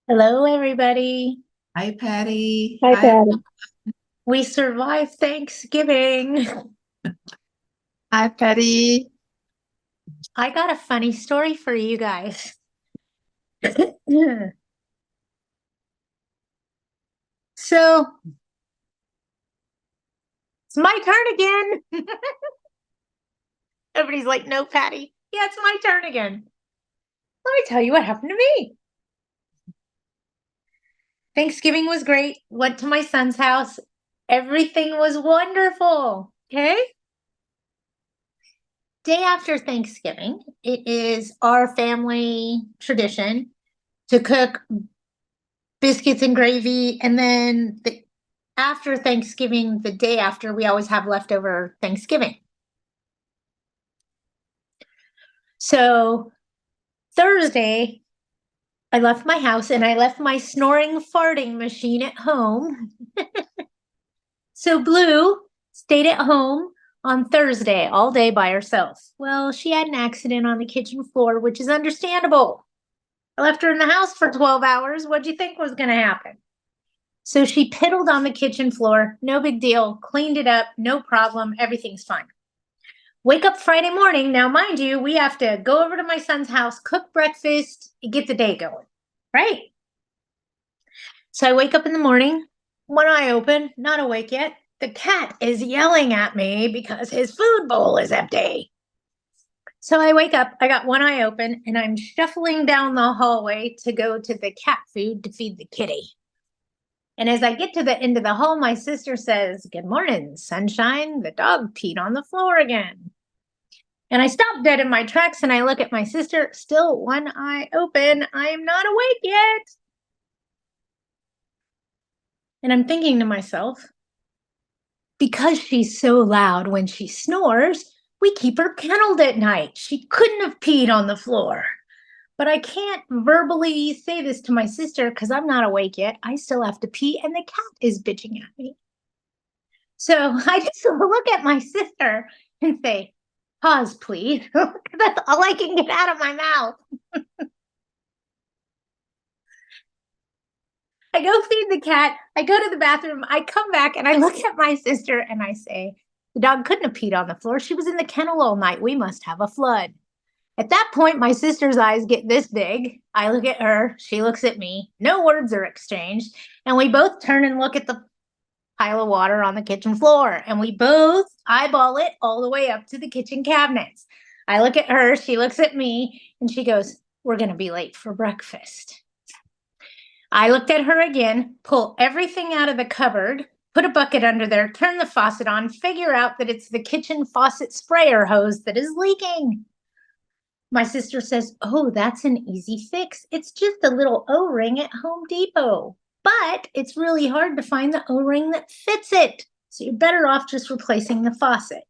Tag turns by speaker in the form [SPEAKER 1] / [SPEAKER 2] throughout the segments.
[SPEAKER 1] Hello, everybody.
[SPEAKER 2] Hi, Patty.
[SPEAKER 1] Hi,
[SPEAKER 2] Hi,
[SPEAKER 1] Patty. We survived Thanksgiving.
[SPEAKER 2] hi, Patty.
[SPEAKER 1] I got a funny story for you guys. So it's my turn again. Everybody's like, no, Patty. Yeah, it's my turn again. Let me tell you what happened to me. Thanksgiving was great. Went to my son's house. Everything was wonderful. Okay. Day after Thanksgiving, it is our family tradition to cook biscuits and gravy. And then after Thanksgiving, the day after, we always have leftover Thanksgiving. So Thursday, I left my house and I left my snoring farting machine at home. So Blue stayed at home on Thursday all day by herself. Well, she had an accident on the kitchen floor, which is understandable. I left her in the house for 12 hours. What do you think was going to happen? So she piddled on the kitchen floor. No big deal. Cleaned it up. No problem. Everything's fine. Wake up Friday morning. Now, mind you, we have to go over to my son's house, cook breakfast, and get the day going. Right? So I wake up in the morning, one eye open, not awake yet. The cat is yelling at me because his food bowl is empty. So I wake up, I got one eye open, and I'm shuffling down the hallway to go to the cat food to feed the kitty. And as I get to the end of the hall, my sister says, "Good morning, sunshine. The dog peed on the floor again." And I stop dead in my tracks and I look at my sister, still one eye open. I am not awake yet. And I'm thinking to myself, because she's so loud when she snores, we keep her kenneled at night. She couldn't have peed on the floor. But I can't verbally say this to my sister because I'm not awake yet. I still have to pee, and the cat is bitching at me. So I just look at my sister and say, "Pause, please." That's all I can get out of my mouth. I go feed the cat. I go to the bathroom. I come back and I look at my sister and I say, "The dog couldn't have peed on the floor. She was in the kennel all night. We must have a flood." At that point, my sister's eyes get this big. I look at her. She looks at me. No words are exchanged. And we both turn and look at the pile of water on the kitchen floor. And we both eyeball it all the way up to the kitchen cabinets. I look at her. She looks at me and she goes, "We're going to be late for breakfast." I looked at her again, pull everything out of the cupboard, put a bucket under there, turn the faucet on, figure out that it's the kitchen faucet sprayer hose that is leaking. My sister says, "Oh, that's an easy fix. It's just a little O ring at Home Depot. But it's really hard to find the O ring that fits it. So you're better off just replacing the faucet."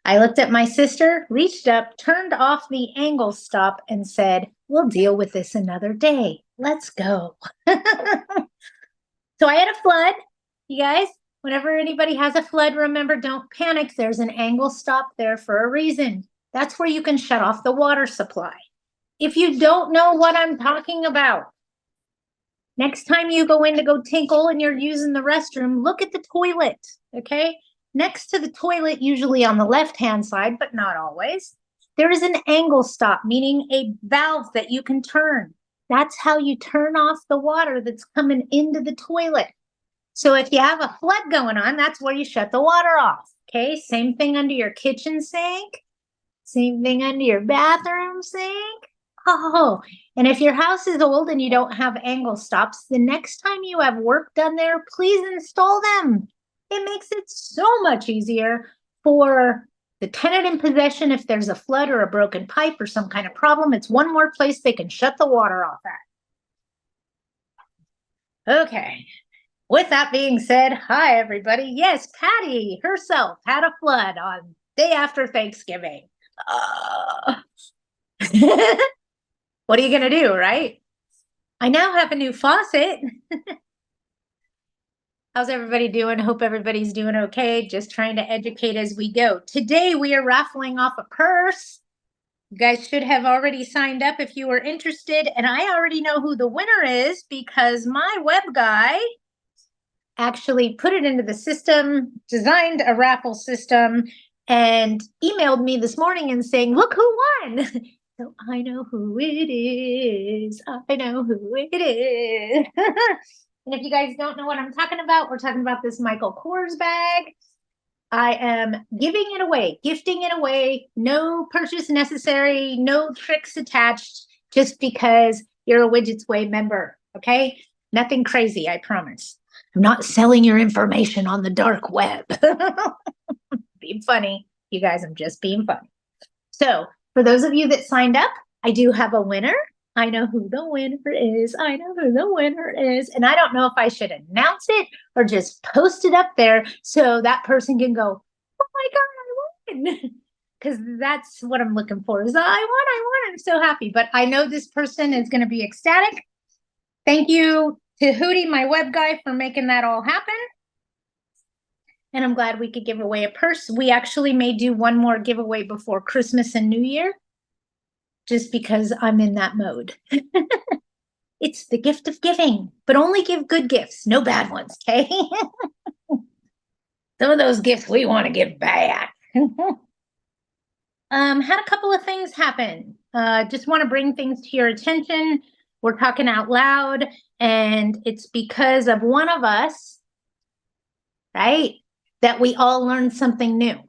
[SPEAKER 1] I looked at my sister, reached up, turned off the angle stop, and said, "We'll deal with this another day. Let's go." So I had a flood. You guys, whenever anybody has a flood, remember, don't panic. There's an angle stop there for a reason. That's where you can shut off the water supply. If you don't know what I'm talking about, next time you go in to go tinkle and you're using the restroom, look at the toilet, okay? Next to the toilet, usually on the left-hand side, but not always, there is an angle stop, meaning a valve that you can turn. That's how you turn off the water that's coming into the toilet. So if you have a flood going on, that's where you shut the water off. Okay, same thing under your kitchen sink, same thing under your bathroom sink. Oh, and if your house is old and you don't have angle stops, the next time you have work done there, please install them. It makes it so much easier for the tenant in possession if there's a flood or a broken pipe or some kind of problem. It's one more place they can shut the water off at. Okay. With that being said, hi everybody. Yes, Patty herself had a flood on day after Thanksgiving. Uh, what are you going to do, right? I now have a new faucet. How's everybody doing? Hope everybody's doing okay. Just trying to educate as we go. Today we are raffling off a purse. You guys should have already signed up if you were interested. And I already know who the winner is because my web guy actually put it into the system, designed a raffle system, and emailed me this morning and saying, look who won. So I know who it is. I know who it is. And if you guys don't know what I'm talking about, we're talking about this Michael Kors bag. I am giving it away, gifting it away. No purchase necessary, no tricks attached, just because you're a Widgets Way member, okay? Nothing crazy, I promise. I'm not selling your information on the dark web. Being funny, you guys, I'm just being funny. So for those of you that signed up, I do have a winner. I know who the winner is. I know who the winner is. And I don't know if I should announce it or just post it up there so that person can go, oh my God, I won. Because that's what I'm looking for is I won. I'm so happy. But I know this person is going to be ecstatic. Thank you to Hootie, my web guy, for making that all happen. And I'm glad we could give away a purse. We actually may do one more giveaway before Christmas and New Year, just because I'm in that mode. It's the gift of giving, but only give good gifts, no bad ones, okay? Some of those gifts we want to give back. Had a couple of things happen. Just want to bring things to your attention. We're talking out loud, and it's because of one of us, right, that we all learned something new.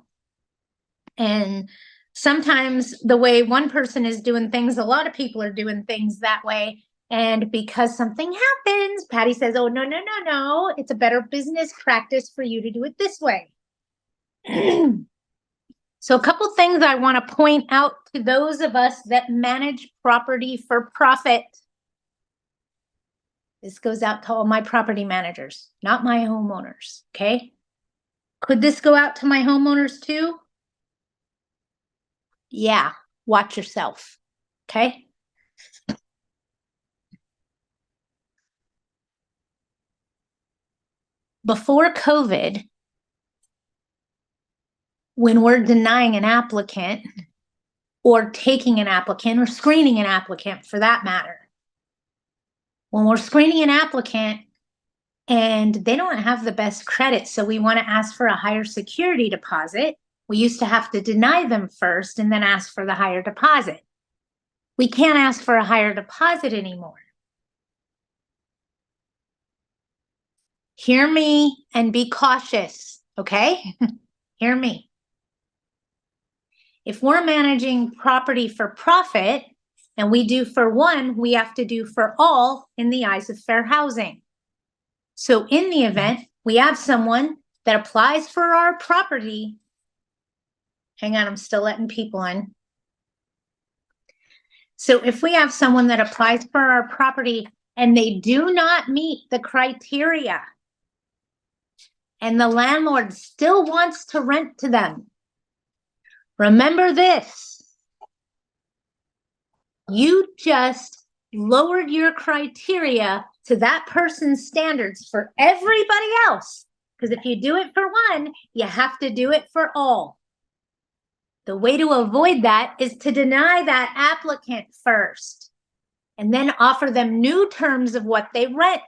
[SPEAKER 1] And sometimes the way one person is doing things, a lot of people are doing things that way. And because something happens, Patty says, oh, no. It's a better business practice for you to do it this way. So a couple things I want to point out to those of us that manage property for profit. This goes out to all my property managers, not my homeowners, okay? Could this go out to my homeowners too? Yeah, watch yourself, okay? Before COVID, when we're denying an applicant or taking an applicant or screening an applicant for that matter, when we're screening an applicant and they don't have the best credit, so we want to ask for a higher security deposit, we used to have to deny them first and then ask for the higher deposit. We can't ask for a higher deposit anymore. Hear me and be cautious, okay? Hear me. If we're managing property for profit and we do for one, we have to do for all in the eyes of fair housing. So in the event we have someone that applies for our property, hang on, I'm still letting people in. So if we have someone that applies for our property and they do not meet the criteria and the landlord still wants to rent to them, remember this, you just lowered your criteria to that person's standards for everybody else. Because if you do it for one, you have to do it for all. The way to avoid that is to deny that applicant first and then offer them new terms of what they rent.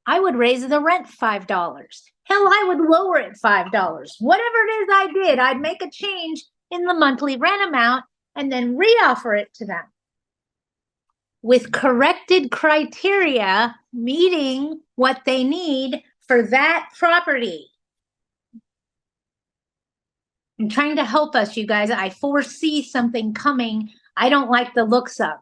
[SPEAKER 1] I would raise the rent $5. Hell, I would lower it $5. Whatever it is I did, I'd make a change in the monthly rent amount and then reoffer it to them with corrected criteria meeting what they need for that property. I'm trying to help us, you guys. I foresee something coming I don't like the looks of.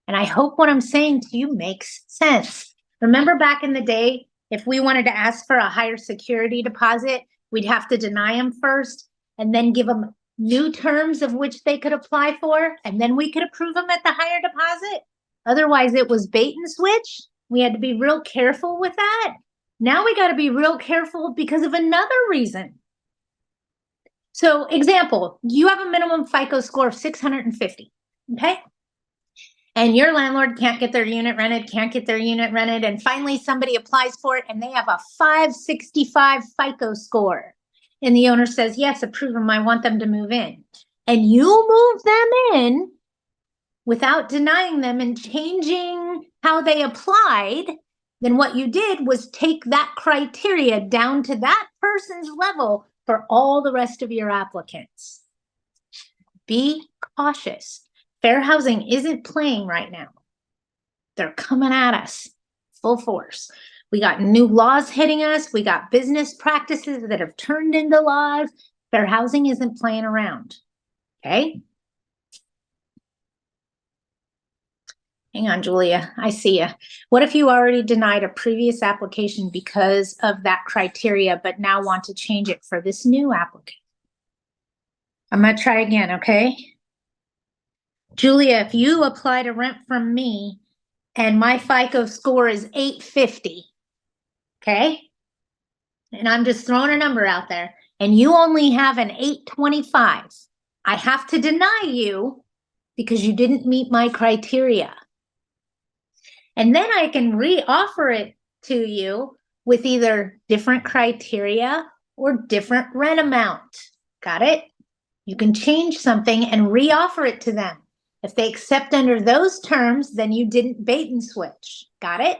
[SPEAKER 1] And I hope what I'm saying to you makes sense. Remember back in the day, if we wanted to ask for a higher security deposit, we'd have to deny them first and then give them new terms of which they could apply for, and then we could approve them at the higher deposit. Otherwise, it was bait and switch. We had to be real careful with that. Now we got to be real careful because of another reason. So, example, you have a minimum FICO score of 650, okay? And your landlord can't get their unit rented, and finally somebody applies for it and they have a 565 FICO score. And the owner says, yes, approve them, I want them to move in. and you move them in without denying them and changing how they applied, then what you did was take that criteria down to that person's level for all the rest of your applicants. Be cautious. Fair housing isn't playing right now. They're coming at us full force. We got new laws hitting us. We got business practices that have turned into laws. Fair housing isn't playing around. Okay? Hang on, Julia. I see you. What if you already denied a previous application because of that criteria, but now want to change it for this new applicant? I'm going to try again, okay? Julia, if you apply to rent from me and my FICO score is 850, okay? And I'm just throwing a number out there, and you only have an 825, I have to deny you because you didn't meet my criteria. And then I can re-offer it to you with either different criteria or different rent amount. Got it? You can change something and re-offer it to them. If they accept under those terms, then you didn't bait and switch. Got it?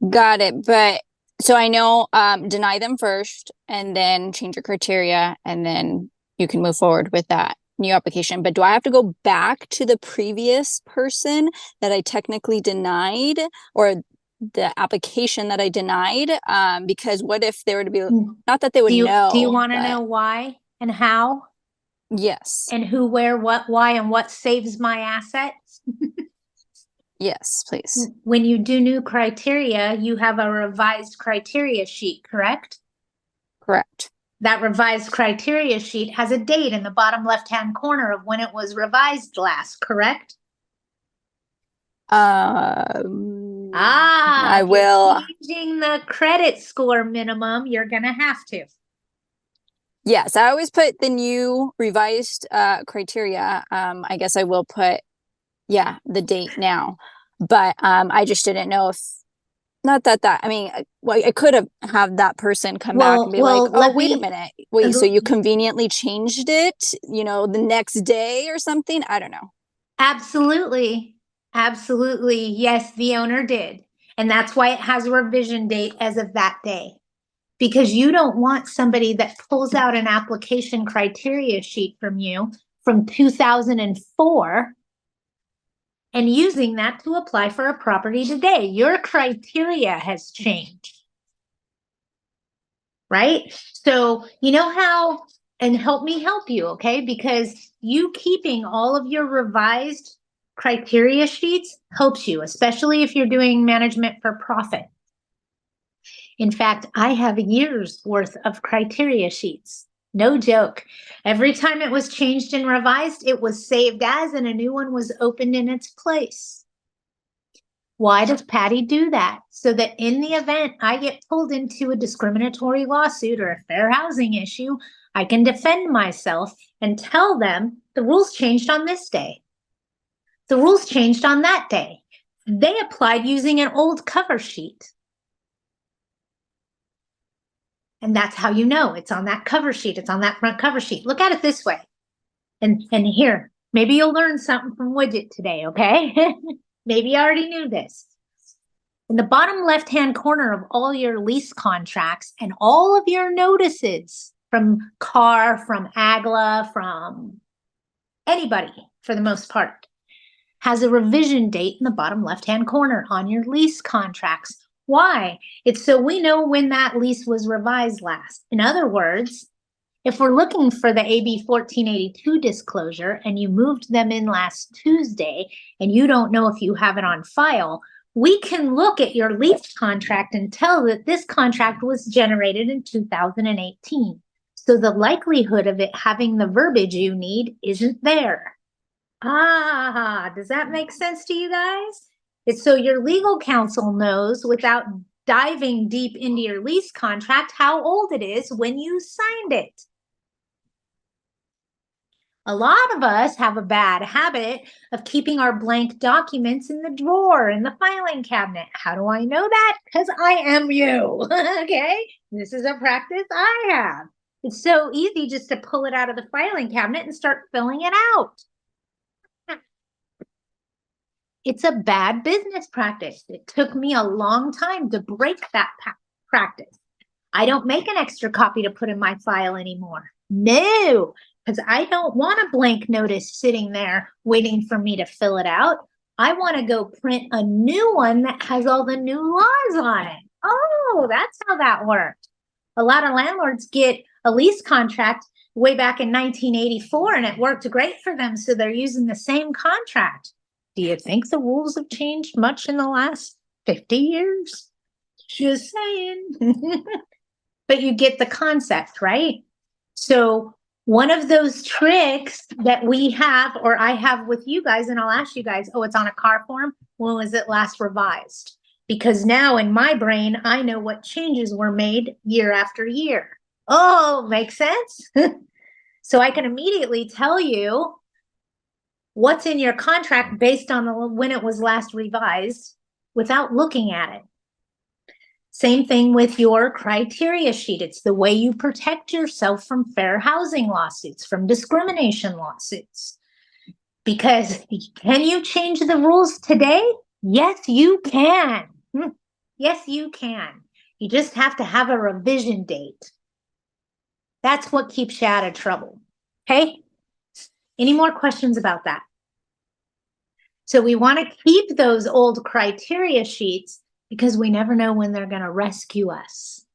[SPEAKER 3] Got it. But so I know, deny them first and then change your criteria, and then you can move forward with that new application. But do I have to go back to the previous person that I technically denied, or the application that I denied? Because what if they were to be, not that they would know.
[SPEAKER 1] Do you want to
[SPEAKER 3] but
[SPEAKER 1] know why and how
[SPEAKER 3] yes.
[SPEAKER 1] and who, where, what, why, and what saves my assets?
[SPEAKER 3] Yes, please.
[SPEAKER 1] When you do new criteria, you have a revised criteria sheet, correct?
[SPEAKER 3] Correct.
[SPEAKER 1] That revised criteria sheet has a date in the bottom left-hand corner of when it was revised last, correct?
[SPEAKER 3] I
[SPEAKER 1] If
[SPEAKER 3] will.
[SPEAKER 1] you're changing the credit score minimum, you're gonna have to.
[SPEAKER 3] Yes, I always put the new revised criteria. I guess I will put, yeah, the date now. But I just didn't know if, not that I mean, I could have that person come back and be like, oh, wait a minute. Wait, so you conveniently changed it, the next day or something? I don't know.
[SPEAKER 1] Absolutely. Absolutely. Yes, the owner did. And that's why it has a revision date as of that day. Because you don't want somebody that pulls out an application criteria sheet from you from 2004 and using that to apply for a property today. Your criteria has changed. Right? So you know how, and help me help you, okay? Because you keeping all of your revised criteria sheets helps you, especially if you're doing management for profit. In fact, I have years worth of criteria sheets. No joke. Every time it was changed and revised, it was saved as, and a new one was opened in its place. Why does Patty do that? So that in the event I get pulled into a discriminatory lawsuit or a fair housing issue, I can defend myself and tell them the rules changed on this day. The rules changed on that day. They applied using an old cover sheet. And that's how you know it's on that cover sheet. It's on that front cover sheet. Look at it this way. And here, maybe you'll learn something from Widget today, okay? Maybe you already knew this. In the bottom left-hand corner of all your lease contracts and all of your notices from CAR, from AGLA, from anybody for the most part, has a revision date in the bottom left-hand corner on your lease contracts. Why? It's so we know when that lease was revised last. In other words, if we're looking for the AB 1482 disclosure and you moved them in last Tuesday and you don't know if you have it on file, we can look at your lease contract and tell that this contract was generated in 2018. So the likelihood of it having the verbiage you need isn't there. Does that make sense to you guys? It's so your legal counsel knows without diving deep into your lease contract how old it is when you signed it. A lot of us have a bad habit of keeping our blank documents in the drawer in the filing cabinet. How do I know that? Because I am you, okay? This is a practice I have. It's so easy just to pull it out of the filing cabinet and start filling it out. It's a bad business practice. It took me a long time to break that practice. I don't make an extra copy to put in my file anymore. No, because I don't want a blank notice sitting there waiting for me to fill it out. I want to go print a new one that has all the new laws on it. Oh, that's how that worked. A lot of landlords get a lease contract way back in 1984 and it worked great for them. So they're using the same contract. Do you think the rules have changed much in the last 50 years? Just saying. But you get the concept, right? So one of those tricks that we have, or I have with you guys, and I'll ask you guys, oh, it's on a car form. When was it last revised? Because now in my brain, I know what changes were made year after year. Oh, makes sense? So I can immediately tell you what's in your contract based on when it was last revised without looking at it. Same thing with your criteria sheet. It's the way you protect yourself from fair housing lawsuits, from discrimination lawsuits. Because can you change the rules today? Yes, you can. Yes, you can. You just have to have a revision date. That's what keeps you out of trouble. Okay? Any more questions about that? So we want to keep those old criteria sheets because we never know when they're going to rescue us.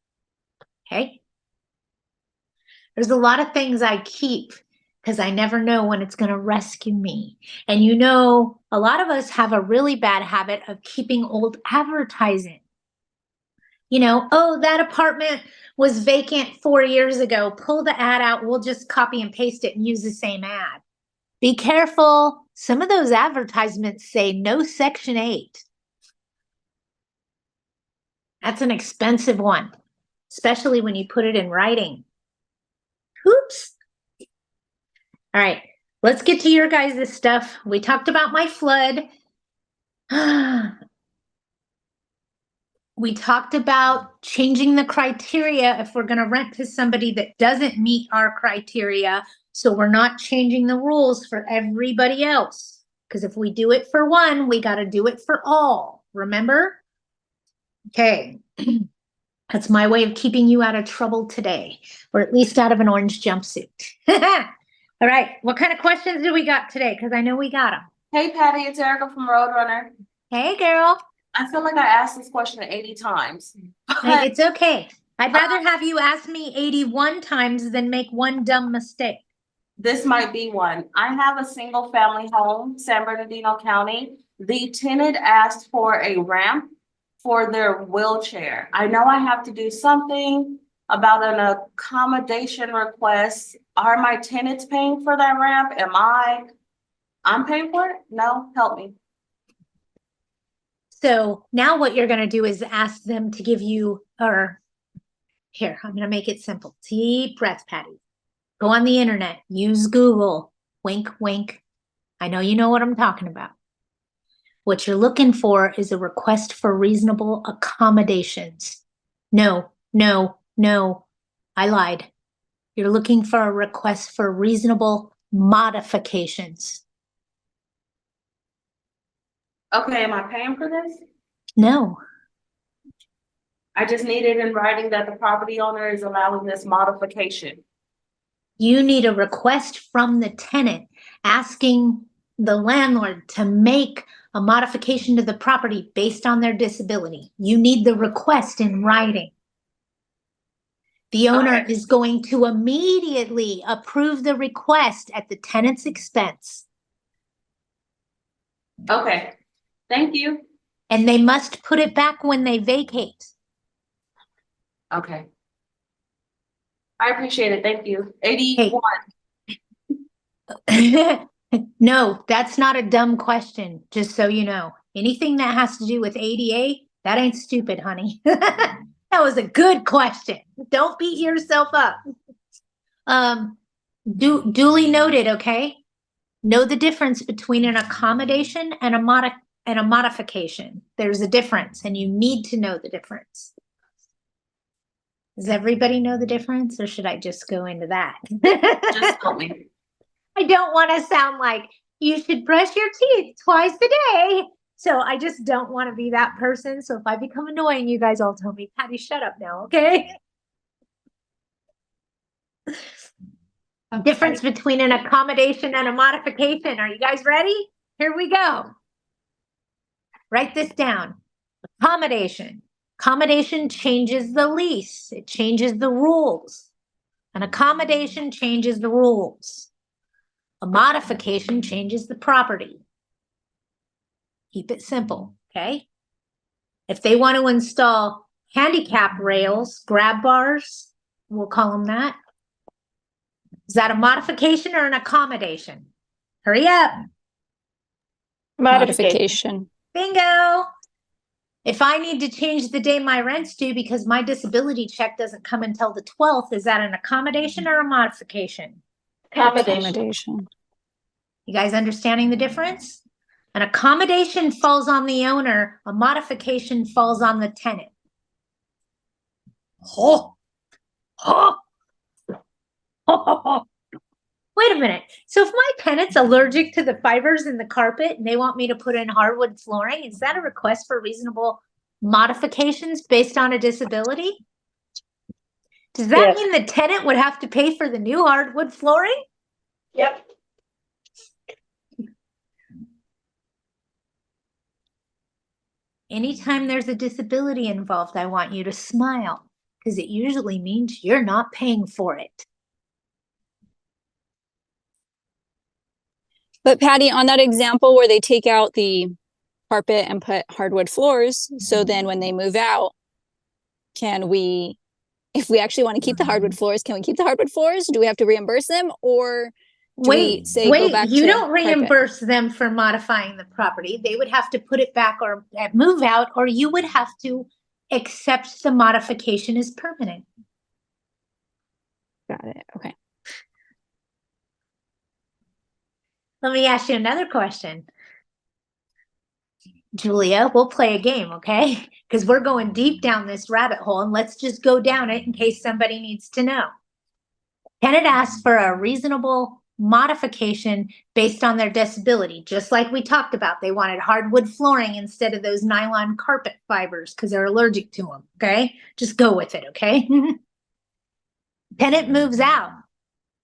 [SPEAKER 1] Okay? There's a lot of things I keep because I never know when it's going to rescue me. And you know, a lot of us have a really bad habit of keeping old advertising. You know, oh, that apartment was vacant 4 years ago. Pull the ad out. We'll just copy and paste it and use the same ad. Be careful. Some of those advertisements say no Section 8. That's an expensive one, especially when you put it in writing. Oops. All right, let's get to your guys' stuff. We talked about my flood. We talked about changing the criteria if we're going to rent to somebody that doesn't meet our criteria. So we're not changing the rules for everybody else. Because if we do it for one, we got to do it for all. Remember? Okay. That's my way of keeping you out of trouble today, or at least out of an orange jumpsuit. All right. What kind of questions do we got today? Because I know we got them.
[SPEAKER 4] Hey, Patty, it's Erica from Roadrunner.
[SPEAKER 1] Hey, girl.
[SPEAKER 4] I feel like I asked this question 80 times.
[SPEAKER 1] It's okay. I'd rather have you ask me 81 times than make one dumb mistake.
[SPEAKER 4] This might be one. I have a single family home, San Bernardino County. The tenant asked for a ramp for their wheelchair. I know I have to do something about an accommodation request. Are my tenants paying for that ramp? I'm paying for it? No, help me.
[SPEAKER 1] So now what you're going to do is ask them to give you, or here, I'm going to make it simple. Deep breath, Patty. Go on the internet, use Google, wink, wink. I know you know what I'm talking about. What you're looking for is a request for reasonable accommodations. No, no, no, I lied. You're looking for a request for reasonable modifications.
[SPEAKER 4] Okay, am I paying for this?
[SPEAKER 1] No.
[SPEAKER 4] I just need it in writing that the property owner is allowing this modification.
[SPEAKER 1] You need a request from the tenant asking the landlord to make a modification to the property based on their disability. You need the request in writing. The owner
[SPEAKER 4] Okay.
[SPEAKER 1] is going to immediately approve the request at the tenant's expense.
[SPEAKER 4] Okay, thank you.
[SPEAKER 1] And they must put it back when they vacate.
[SPEAKER 4] Okay. I appreciate it. Thank you. 81.
[SPEAKER 1] No, that's not a dumb question, just so you know. Anything that has to do with ADA, that ain't stupid, honey. That was a good question. Don't beat yourself up. Duly noted, okay? Know the difference between an accommodation and a modification. There's a difference, and you need to know the difference. Does everybody know the difference, or should I just go into that?
[SPEAKER 4] Just help me.
[SPEAKER 1] I don't want to sound like you should brush your teeth twice a day. So I just don't want to be that person. So if I become annoying, you guys all tell me, Patty, shut up now, okay? Difference between an accommodation and a modification. Are you guys ready? Here we go. Write this down. Accommodation. Accommodation changes the lease. It changes the rules. An accommodation changes the rules. A modification changes the property. Keep it simple, okay? If they want to install handicap rails, grab bars, we'll call them that. Is that a modification or an accommodation? Hurry up.
[SPEAKER 3] Modification.
[SPEAKER 1] Bingo. If I need to change the day my rent's due because my disability check doesn't come until the 12th, is that an accommodation or a modification?
[SPEAKER 3] Accommodation.
[SPEAKER 1] You guys understanding the difference? An accommodation falls on the owner, a modification falls on the tenant. Oh. Oh. Oh. Wait a minute. So if my tenant's allergic to the fibers in the carpet and they want me to put in hardwood flooring, is that a request for reasonable modifications based on a disability? Does that mean the tenant would have to pay for the new hardwood flooring?
[SPEAKER 5] Yep.
[SPEAKER 1] Anytime there's a disability involved, I want you to smile because it usually means you're not paying for it.
[SPEAKER 3] But Patty, on that example where they take out the carpet and put hardwood floors, so then when they move out, can we, if we actually want to keep the hardwood floors, can we keep the hardwood floors? Do we have to reimburse them, or do we say go back
[SPEAKER 1] you
[SPEAKER 3] to
[SPEAKER 1] don't
[SPEAKER 3] carpet?
[SPEAKER 1] reimburse them for modifying the property. They would have to put it back or move out, or you would have to accept the modification as permanent.
[SPEAKER 3] Got it. Okay.
[SPEAKER 1] Let me ask you another question. Julia, we'll play a game, okay? Because we're going deep down this rabbit hole, and let's just go down it in case somebody needs to know. Tenant asks for a reasonable modification based on their disability, just like we talked about. They wanted hardwood flooring instead of those nylon carpet fibers because they're allergic to them, okay? Just go with it, okay? Tenant moves out.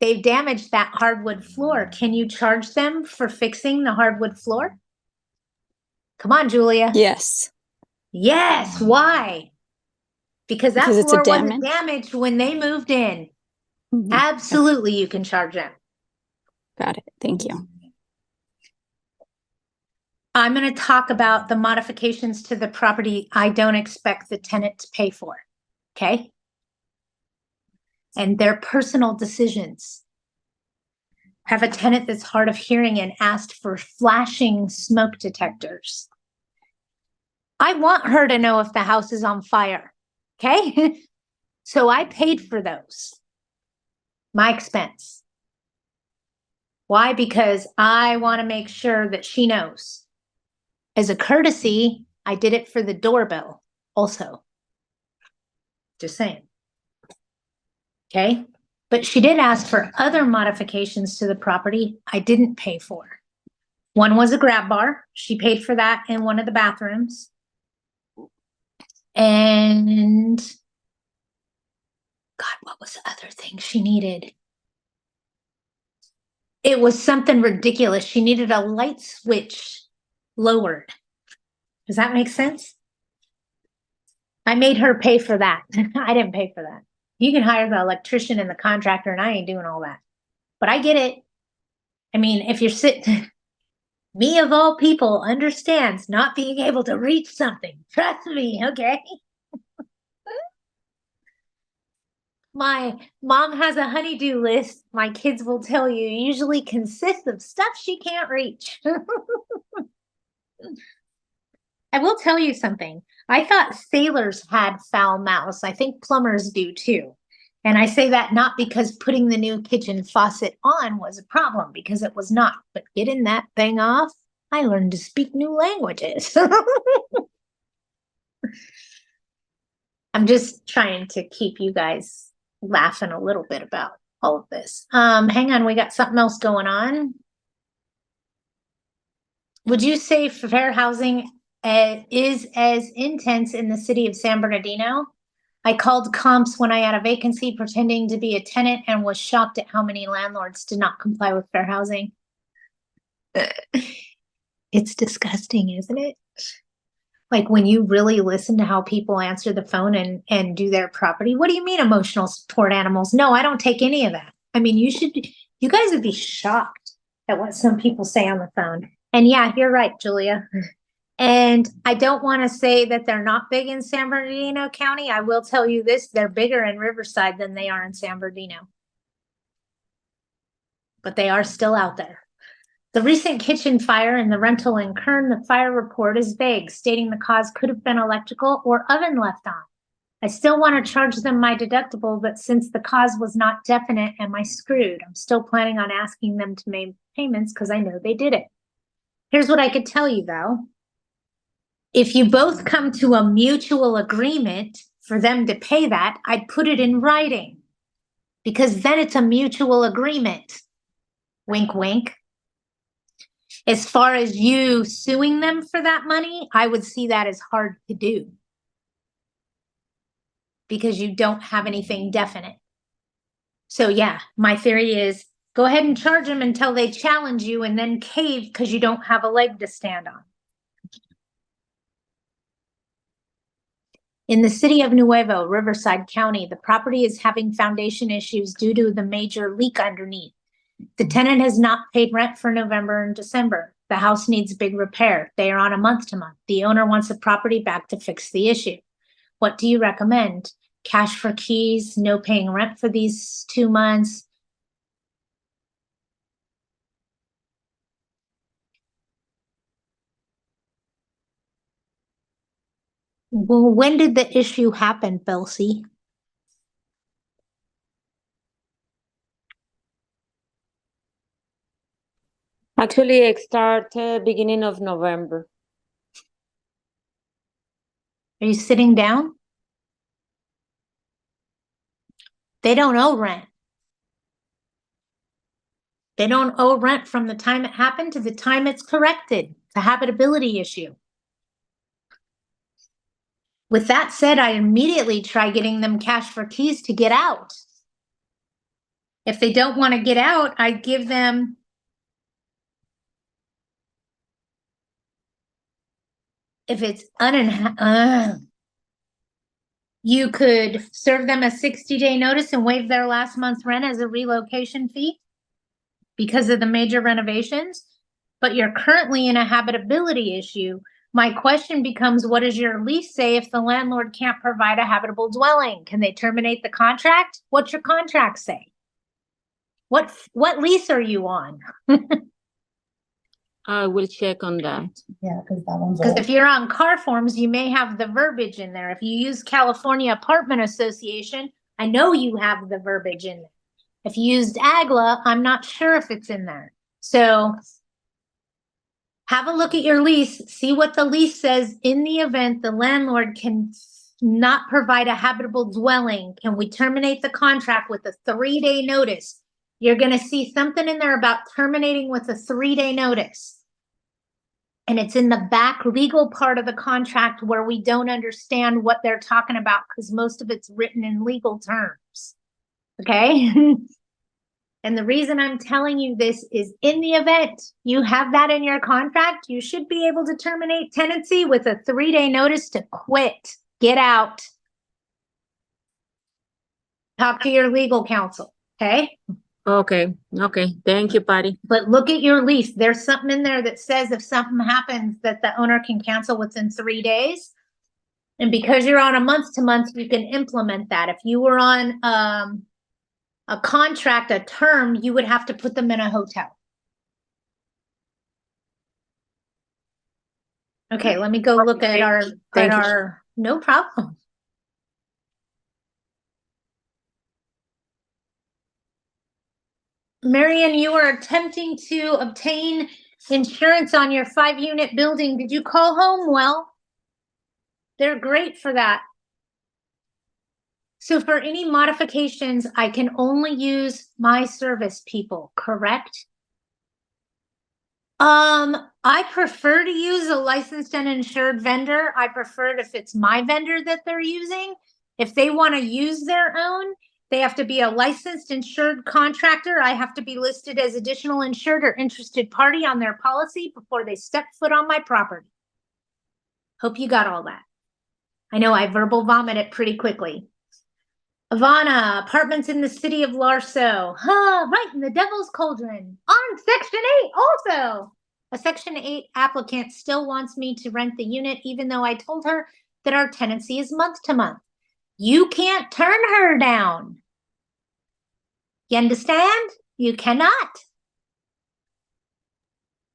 [SPEAKER 1] They've damaged that hardwood floor. Can you charge them for fixing the hardwood floor? Come on, Julia.
[SPEAKER 3] Yes.
[SPEAKER 1] Yes. Why? Because that
[SPEAKER 3] Because it's a
[SPEAKER 1] floor wasn't
[SPEAKER 3] damage.
[SPEAKER 1] damaged when they moved in.
[SPEAKER 3] Mhm.
[SPEAKER 1] Absolutely, you can charge them.
[SPEAKER 3] Got it. Thank you.
[SPEAKER 1] I'm going to talk about the modifications to the property I don't expect the tenant to pay for. Okay? And their personal decisions. Have a tenant that's hard of hearing and asked for flashing smoke detectors. I want her to know if the house is on fire. Okay? So I paid for those. My expense. Why? Because I want to make sure that she knows. As a courtesy, I did it for the doorbell also. Just saying. Okay? But she did ask for other modifications to the property I didn't pay for. One was a grab bar. She paid for that in one of the bathrooms. And God, what was the other thing she needed? It was something ridiculous. She needed a light switch lowered. Does that make sense? I made her pay for that. I didn't pay for that. You can hire the electrician and the contractor, and I ain't doing all that. But I get it. I mean, if you're sitting, me of all people understands not being able to reach something. Trust me, okay? My mom has a honey-do list, my kids will tell you, usually consists of stuff she can't reach. I will tell you something. I thought sailors had foul mouths. I think plumbers do too. And I say that not because putting the new kitchen faucet on was a problem, because it was not. But getting that thing off, I learned to speak new languages. I'm just trying to keep you guys laughing a little bit about all of this. Hang on, we got something else going on. Would you say fair housing is as intense in the city of San Bernardino? I called comps when I had a vacancy pretending to be a tenant and was shocked at how many landlords did not comply with fair housing. It's disgusting, isn't it? Like when you really listen to how people answer the phone and do their property. What do you mean emotional support animals? No, I don't take any of that. I mean, you guys would be shocked at what some people say on the phone. And yeah, you're right, Julia. And I don't want to say that they're not big in San Bernardino County. I will tell you this, they're bigger in Riverside than they are in San Bernardino. But they are still out there. The recent kitchen fire in the rental in Kern, the fire report is vague, stating the cause could have been electrical or oven left on. I still want to charge them my deductible, but since the cause was not definite, am I screwed? I'm still planning on asking them to make payments because I know they did it. Here's what I could tell you though. If you both come to a mutual agreement for them to pay that, I'd put it in writing because then it's a mutual agreement. Wink, wink. As far as you suing them for that money, I would see that as hard to do because you don't have anything definite. So yeah, my theory is go ahead and charge them until they challenge you and then cave because you don't have a leg to stand on. In the city of Nuevo, Riverside County, the property is having foundation issues due to the major leak underneath. The tenant has not paid rent for November and December. The house needs big repair. They are on a month-to-month. The owner wants the property back to fix the issue. What do you recommend? Cash for keys, no paying rent for these 2 months. Well, when did the issue happen, Belsie?
[SPEAKER 5] Actually, it started beginning of November.
[SPEAKER 1] Are you sitting down? They don't owe rent. They don't owe rent from the time it happened to the time it's corrected. It's a habitability issue. With that said, I immediately try getting them cash for keys to get out. If they don't want to get out, I give them if it's you could serve them a 60-day notice and waive their last month's rent as a relocation fee because of the major renovations, but you're currently in a habitability issue. My question becomes, what does your lease say if the landlord can't provide a habitable dwelling? Can they terminate the contract? What's your contract say? What lease are you on?
[SPEAKER 5] I will check on that.
[SPEAKER 2] Yeah, because that one's
[SPEAKER 1] Because
[SPEAKER 2] old.
[SPEAKER 1] if you're on car forms, you may have the verbiage in there. If you use California Apartment Association, I know you have the verbiage in there. If you used AGLA, I'm not sure if it's in there. So have a look at your lease, see what the lease says in the event the landlord can not provide a habitable dwelling. Can we terminate the contract with a 3-day notice? You're going to see something in there about terminating with a 3-day notice. And it's in the back legal part of the contract where we don't understand what they're talking about because most of it's written in legal terms. Okay? And the reason I'm telling you this is in the event you have that in your contract, you should be able to terminate tenancy with a 3-day notice to quit, get out. Talk to your legal counsel, okay?
[SPEAKER 5] Okay. Thank you, Patty.
[SPEAKER 1] But look at your lease. There's something in there that says if something happens that the owner can cancel within 3 days. And because you're on a month-to-month, you can implement that. If you were on a contract, a term, you would have to put them in a hotel. Okay, let me go look at
[SPEAKER 5] Thank you.
[SPEAKER 1] our, no problem. Marion, you were attempting to obtain insurance on your 5-unit building. Did you call home? Well, they're great for that. So for any modifications, I can only use my service people, correct? I prefer to use a licensed and insured vendor. I prefer it if it's my vendor that they're using. If they want to use their own, they have to be a licensed insured contractor. I have to be listed as additional insured or interested party on their policy before they step foot on my property. Hope you got all that. I know I verbal vomit it pretty quickly. Ivana, apartments in the city of Larso. Right in the Devil's Cauldron. On Section 8 also. A Section 8 applicant still wants me to rent the unit even though I told her that our tenancy is month to month. You can't turn her down. You understand? You cannot.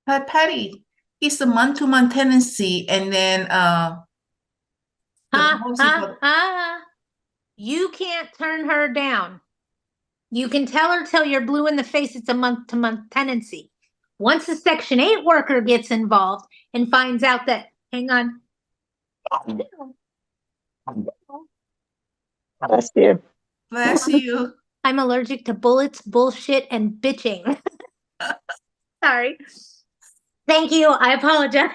[SPEAKER 2] But Patty, it's a month-to-month tenancy, and then the policy for-
[SPEAKER 1] You can't turn her down. You can tell her till you're blue in the face it's a month-to-month tenancy. Once a Section 8 worker gets involved and finds out that, hang on.
[SPEAKER 6] Bless you.
[SPEAKER 2] bless you.
[SPEAKER 1] I'm allergic to bullets, bullshit, and bitching. Sorry. Thank you. I apologize.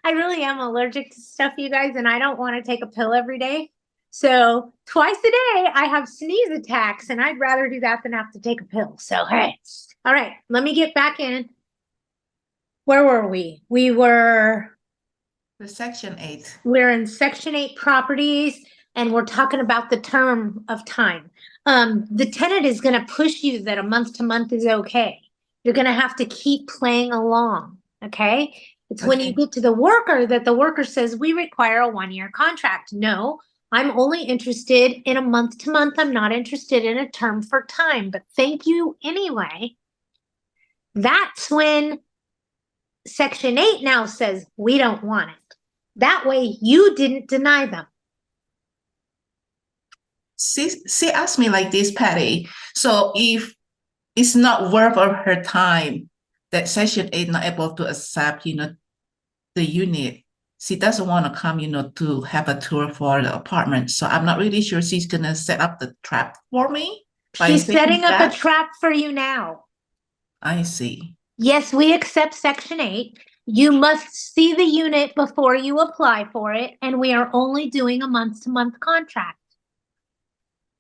[SPEAKER 1] I really am allergic to stuff, you guys, and I don't want to take a pill every day. So twice a day, I have sneeze attacks, and I'd rather do that than have to take a pill. So, hey. All right, let me get back in. Where were we? We're
[SPEAKER 2] The Section 8.
[SPEAKER 1] in Section 8 properties, and we're talking about the term of time. The tenant is going to push you that a month to month is okay. You're going to have to keep playing along, okay? It's when you
[SPEAKER 2] Okay.
[SPEAKER 1] get to the worker that the worker says, we require a 1-year contract. No, I'm only interested in a month to month. I'm not interested in a term for time, but thank you anyway. That's when Section 8 now says, we don't want it. That way you didn't deny them.
[SPEAKER 2] She asked me like this, Patty. So if it's not worth of her time that Section 8 not able to accept, the unit, she doesn't want to come, to have a tour for the apartment. So I'm not really sure she's gonna set up the trap for me. by
[SPEAKER 1] She's
[SPEAKER 2] saying
[SPEAKER 1] setting up a
[SPEAKER 2] that.
[SPEAKER 1] trap for you now.
[SPEAKER 2] I see.
[SPEAKER 1] Yes, we accept Section 8. You must see the unit before you apply for it, and we are only doing a month-to-month contract.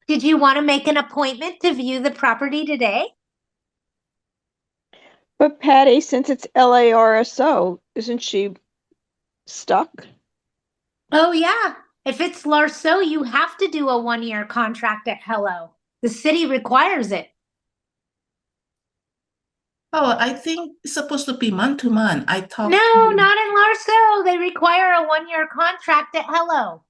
[SPEAKER 1] Did you want to make an appointment to view the property today?
[SPEAKER 6] But Patty, since it's LARSO, isn't she stuck?
[SPEAKER 1] Oh, yeah. If it's Larso, you have to do a 1-year contract at Hello. The city requires it.
[SPEAKER 2] Oh, I think it's supposed to be month to month. I talked
[SPEAKER 1] No,
[SPEAKER 2] to
[SPEAKER 1] not in Larso. They require a 1-year contract at Hello.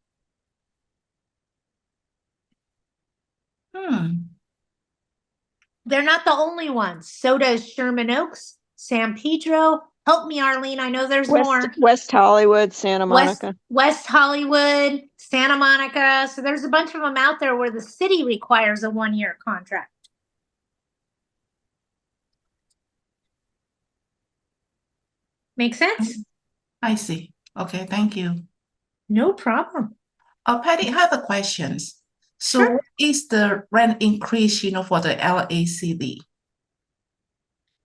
[SPEAKER 1] They're not the only ones. So does Sherman Oaks, San Pedro. Help me, Arlene. I know there's more.
[SPEAKER 6] West Hollywood, Santa Monica.
[SPEAKER 1] West Hollywood, Santa Monica. So there's a bunch of them out there where the city requires a 1-year contract. Make sense?
[SPEAKER 2] I see. Okay, thank you.
[SPEAKER 1] No problem.
[SPEAKER 2] Patty, I have a question. So
[SPEAKER 1] Sure.
[SPEAKER 2] what is the rent increase, for the LACD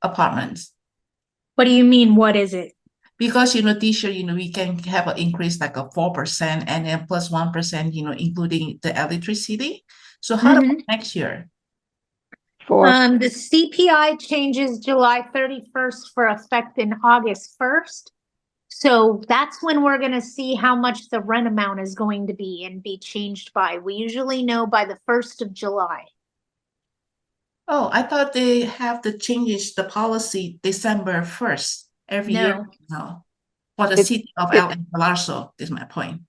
[SPEAKER 2] apartments?
[SPEAKER 1] What do you mean? What is it?
[SPEAKER 2] Because, this year, we can have an increase like a 4% and then plus 1%, including the electricity. So how about next year?
[SPEAKER 1] The CPI changes July 31st for effect in August 1st. So that's when we're going to see how much the rent amount is going to be and be changed by. We usually know by the 1st of July.
[SPEAKER 2] Oh, I thought they have to change the policy December 1st every year. No. For the city of LA Larso, is my point.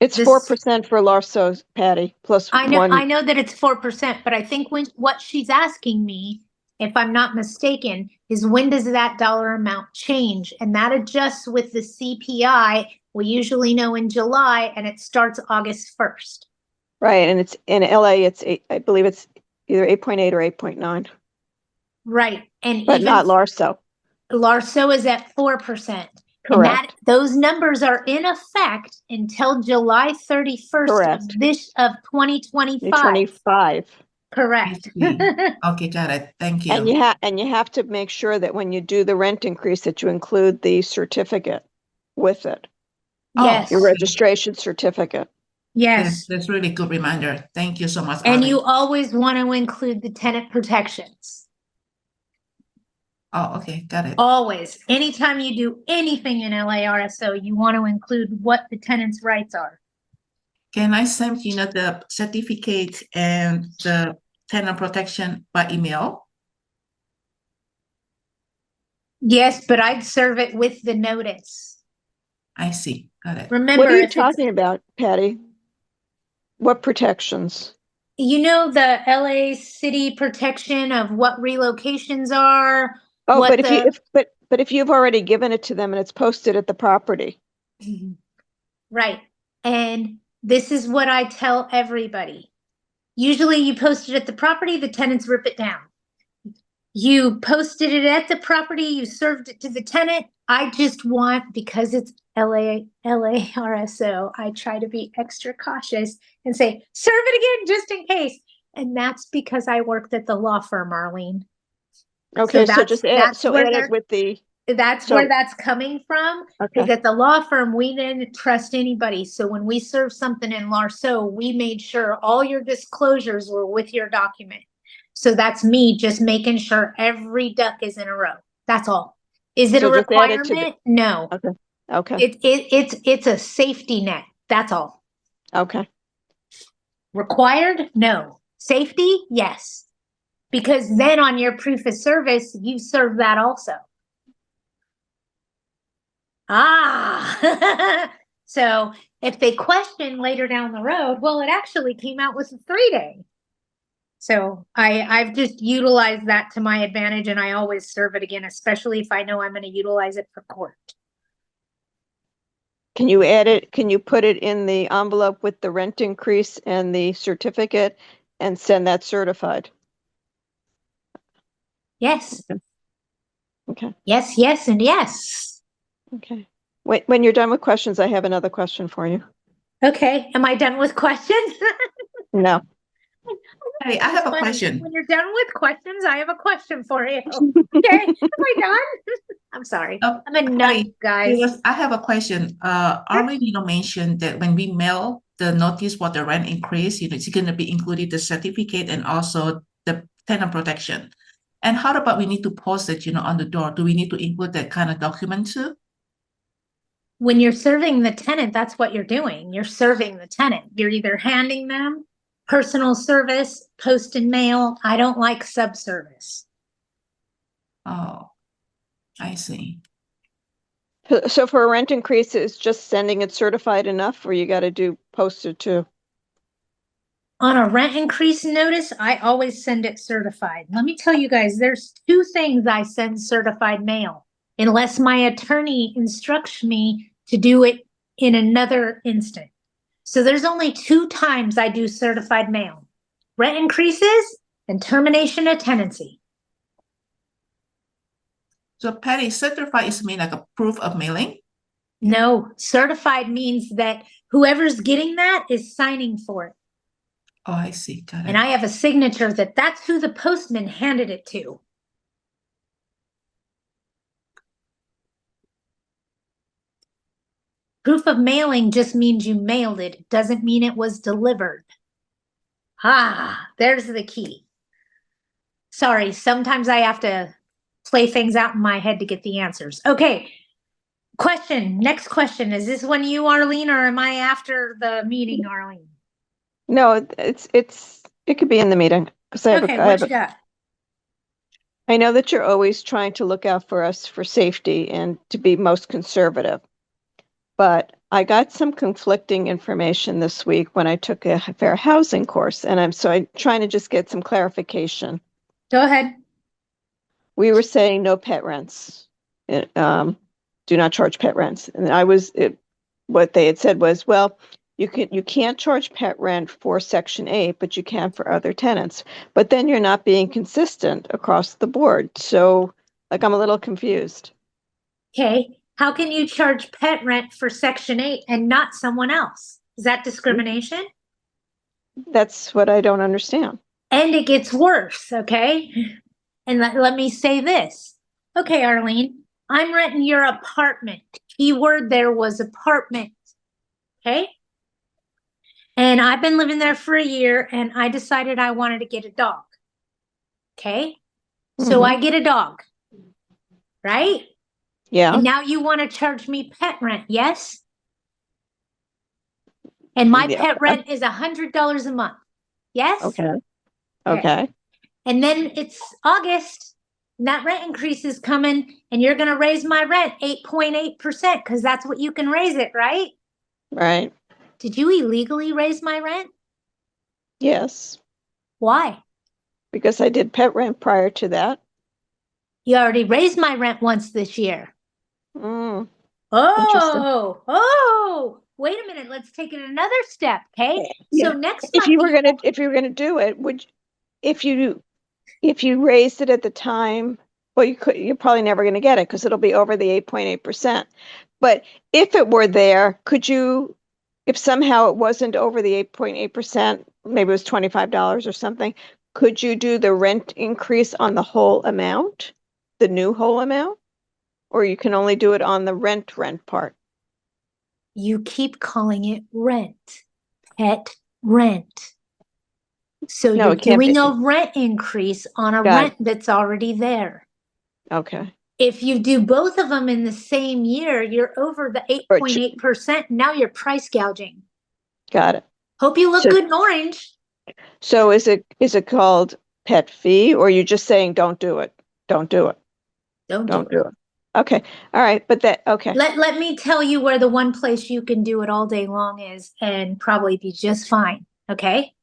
[SPEAKER 6] It's 4% for Larso, Patty, plus
[SPEAKER 1] I know,
[SPEAKER 6] 1.
[SPEAKER 1] I know that it's 4%, but I think what she's asking me, if I'm not mistaken, is when does that dollar amount change? And that adjusts with the CPI. We usually know in July, and it starts August 1st.
[SPEAKER 6] Right, and it's in LA. I believe it's either 8.8 or 8.9.
[SPEAKER 1] Right, and
[SPEAKER 6] but
[SPEAKER 1] even
[SPEAKER 6] not Larso.
[SPEAKER 1] Larso is at 4%. And that
[SPEAKER 6] Correct.
[SPEAKER 1] those numbers are in effect until July 31st
[SPEAKER 6] Correct.
[SPEAKER 1] of 2025.
[SPEAKER 6] 25.
[SPEAKER 2] I
[SPEAKER 1] Correct.
[SPEAKER 2] see. Okay, got it. Thank you.
[SPEAKER 6] And you have to make sure that when you do the rent increase that you include the certificate with it,
[SPEAKER 1] Yes.
[SPEAKER 6] your registration certificate.
[SPEAKER 1] Yes.
[SPEAKER 2] That's really good reminder. Thank you so much,
[SPEAKER 1] And
[SPEAKER 2] Arlene.
[SPEAKER 1] you always want to include the tenant protections.
[SPEAKER 2] Oh, okay, got it.
[SPEAKER 1] Always. Anytime you do anything in LARSO, you want to include what the tenant's rights are.
[SPEAKER 2] Can I send the certificate and the tenant protection by email?
[SPEAKER 1] Yes, but I'd serve it with the notice.
[SPEAKER 2] I see. Got it.
[SPEAKER 1] Remember,
[SPEAKER 6] What are you
[SPEAKER 1] if it's,
[SPEAKER 6] talking about, Patty? What protections?
[SPEAKER 1] you know, the LA city protection of what relocations are,
[SPEAKER 6] Oh,
[SPEAKER 1] what
[SPEAKER 6] but if you've already given it to them and it's posted at the property.
[SPEAKER 1] right. And this is what I tell everybody. Usually you post it at the property, the tenants rip it down. You posted it at the property, you served it to the tenant. I just want, because it's LARSO, I try to be extra cautious and say, serve it again just in case. And that's because I worked at the law firm, Arlene.
[SPEAKER 6] Okay, so
[SPEAKER 1] that's-
[SPEAKER 6] just add,
[SPEAKER 1] that's
[SPEAKER 6] so
[SPEAKER 1] where
[SPEAKER 6] add
[SPEAKER 1] they're-
[SPEAKER 6] it with the,
[SPEAKER 1] That's
[SPEAKER 6] So-
[SPEAKER 1] where that's coming from.
[SPEAKER 6] okay,
[SPEAKER 1] Because at the law firm, we didn't trust anybody. So when we served something in LARSO, we made sure all your disclosures were with your document. So that's me just making sure every duck is in a row. That's all. Is it
[SPEAKER 6] So
[SPEAKER 1] a
[SPEAKER 6] just add it to the-
[SPEAKER 1] requirement? No.
[SPEAKER 6] okay,
[SPEAKER 1] It's a safety net. That's all.
[SPEAKER 6] okay.
[SPEAKER 1] Required? No. Safety? Yes. Because then on your proof of service, you serve that also. Ah, so if they question later down the road, well, it actually came out with a 3-day. So I've just utilized that to my advantage, and I always serve it again, especially if I know I'm going to utilize it for court.
[SPEAKER 6] Can you add it, can you put it in the envelope with the rent increase and the certificate and send that certified?
[SPEAKER 1] Yes,
[SPEAKER 6] Okay,
[SPEAKER 1] yes, yes, and yes.
[SPEAKER 6] okay. When you're done with questions, I have another question for you.
[SPEAKER 1] Okay, am I done with questions?
[SPEAKER 6] No.
[SPEAKER 2] Hey, I have a
[SPEAKER 1] Funny.
[SPEAKER 2] question.
[SPEAKER 1] When you're done with questions, I have a question for you. Okay, am I done? I'm sorry.
[SPEAKER 2] Oh,
[SPEAKER 1] I'm a nut,
[SPEAKER 2] Patty,
[SPEAKER 1] guys.
[SPEAKER 2] I have a question. Arlene, mentioned that when we mail the notice for the rent increase, it's going to be included the certificate and also the tenant protection. And how about we need to post it, on the door? Do we need to include that kind of document too?
[SPEAKER 1] When you're serving the tenant, that's what you're doing. You're serving the tenant. You're either handing them personal service, post and mail. I don't like subservice.
[SPEAKER 2] Oh, I see.
[SPEAKER 6] So for a rent increase, it's just sending it certified enough, or you got to do posted too?
[SPEAKER 1] On a rent increase notice, I always send it certified. Let me tell you guys, there's 2 things I send certified mail, unless my attorney instructs me to do it in another instant. So there's only 2 times I do certified mail: rent increases and termination of tenancy.
[SPEAKER 2] So Patty, certified is mean like a proof of mailing?
[SPEAKER 1] No, certified means that whoever's getting that is signing for it.
[SPEAKER 2] Oh, I see. Got it.
[SPEAKER 1] And I have a signature that that's who the postman handed it to. Proof of mailing just means you mailed it. It doesn't mean it was delivered. Ah, there's the key. Sorry, sometimes I have to play things out in my head to get the answers. Okay. Next question. Is this when you, Arlene, or am I after the meeting, Arlene?
[SPEAKER 6] No, it could be in the meeting because
[SPEAKER 1] Okay, what you got?
[SPEAKER 6] I know that you're always trying to look out for us for safety and to be most conservative. But I got some conflicting information this week when I took a fair housing course, and I'm trying to just get some clarification.
[SPEAKER 1] Go ahead.
[SPEAKER 6] We were saying no pet rents. Do not charge pet rents. And what they had said was, well, you can't charge pet rent for Section 8, but you can for other tenants. But then you're not being consistent across the board. So, like, I'm a little confused.
[SPEAKER 1] Okay. How can you charge pet rent for Section 8 and not someone else? Is that discrimination?
[SPEAKER 6] That's what I don't understand.
[SPEAKER 1] And it gets worse, okay? And let me say this. Okay, Arlene, I'm renting your apartment. Keyword there was apartment, okay? And I've been living there for a year and I decided I wanted to get a dog, okay? So
[SPEAKER 6] Mhm.
[SPEAKER 1] I get a dog, right?
[SPEAKER 6] Yeah,
[SPEAKER 1] And now you want to charge me pet rent, yes? And my
[SPEAKER 6] Yeah.
[SPEAKER 1] pet rent is $100 a month, yes?
[SPEAKER 6] Okay, okay,
[SPEAKER 1] And then it's August, and that rent increase is coming, and you're going to raise my rent 8.8% because that's what you can raise it, right?
[SPEAKER 6] right,
[SPEAKER 1] Did you illegally raise my rent?
[SPEAKER 6] yes,
[SPEAKER 1] Why?
[SPEAKER 6] because I did pet rent prior to that.
[SPEAKER 1] You already raised my rent once this year.
[SPEAKER 6] Mm, interesting.
[SPEAKER 1] Oh, wait a minute. Let's take it another step, okay?
[SPEAKER 6] Yeah.
[SPEAKER 1] So next
[SPEAKER 6] If
[SPEAKER 1] month,
[SPEAKER 6] you were gonna do it, if you raised it at the time, well, you're probably never gonna get it because it'll be over the 8.8%. But if it were there, if somehow it wasn't over the 8.8%, maybe it was $25 or something, could you do the rent increase on the whole amount, the new whole amount? Or you can only do it on the rent part?
[SPEAKER 1] you keep calling it rent, pet rent. So
[SPEAKER 6] No,
[SPEAKER 1] you're
[SPEAKER 6] it can't
[SPEAKER 1] doing
[SPEAKER 6] be.
[SPEAKER 1] a rent increase on a
[SPEAKER 6] Got
[SPEAKER 1] rent that's already there.
[SPEAKER 6] Okay.
[SPEAKER 1] If you do both of them in the same year, you're over the
[SPEAKER 6] Or
[SPEAKER 1] 8.8%. Now you're price gouging.
[SPEAKER 6] Got it.
[SPEAKER 1] Hope you look
[SPEAKER 6] So,
[SPEAKER 1] good in orange.
[SPEAKER 6] so is it called pet fee, or you just saying don't do it? Don't do it.
[SPEAKER 1] Don't do
[SPEAKER 6] Don't
[SPEAKER 1] it.
[SPEAKER 6] do it. Okay. All right. But okay.
[SPEAKER 1] Let me tell you where the one place you can do it all day long is and probably be just fine. Okay.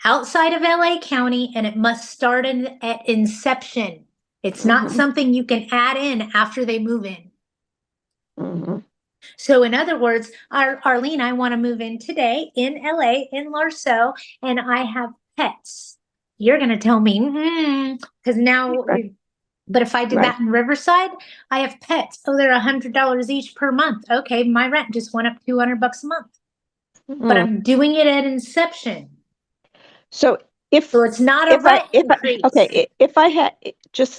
[SPEAKER 1] Outside of LA County, and it must start at inception. It's not
[SPEAKER 6] Mhm,
[SPEAKER 1] something you can add in after they move in.
[SPEAKER 6] mhm.
[SPEAKER 1] So, in other words, Arlene, I want to move in today in LA, in Larceau, and I have pets. You're going to tell me, because now,
[SPEAKER 6] Right.
[SPEAKER 1] but if I did
[SPEAKER 6] Right.
[SPEAKER 1] that in Riverside, I have pets. Oh, they're $100 each per month. Okay, my rent just went up $200 a month, but
[SPEAKER 6] Mm.
[SPEAKER 1] I'm doing it at inception.
[SPEAKER 6] So
[SPEAKER 1] So it's not a rent increase.
[SPEAKER 6] if I had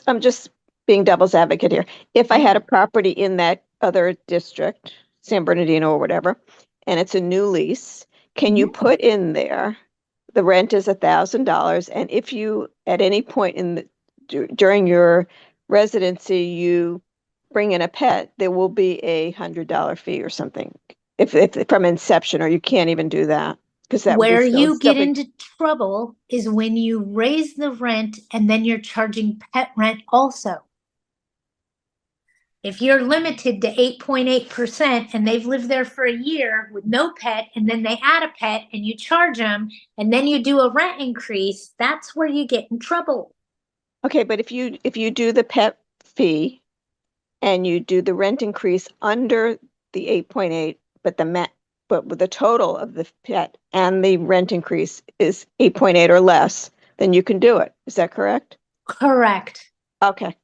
[SPEAKER 6] I'm just being devil's advocate here. If I had a property in that other district, San Bernardino or whatever, and it's a new lease, can you put in there the rent is $1,000, and if you at any point during your residency you bring in a pet, there will be $100 fee or something. If from inception, or you can't even do that because that would be
[SPEAKER 1] Where you
[SPEAKER 6] still
[SPEAKER 1] get
[SPEAKER 6] be.
[SPEAKER 1] into trouble is when you raise the rent and then you're charging pet rent also. If you're limited to 8.8% and they've lived there for a year with no pet, and then they add a pet and you charge them, and then you do a rent increase, that's where you get in trouble.
[SPEAKER 6] Okay, but if you do the pet fee and you do the rent increase under the 8.8, but with the total of the pet and the rent increase is 8.8 or less, then you can do it. Is that correct?
[SPEAKER 1] Correct.
[SPEAKER 6] Okay.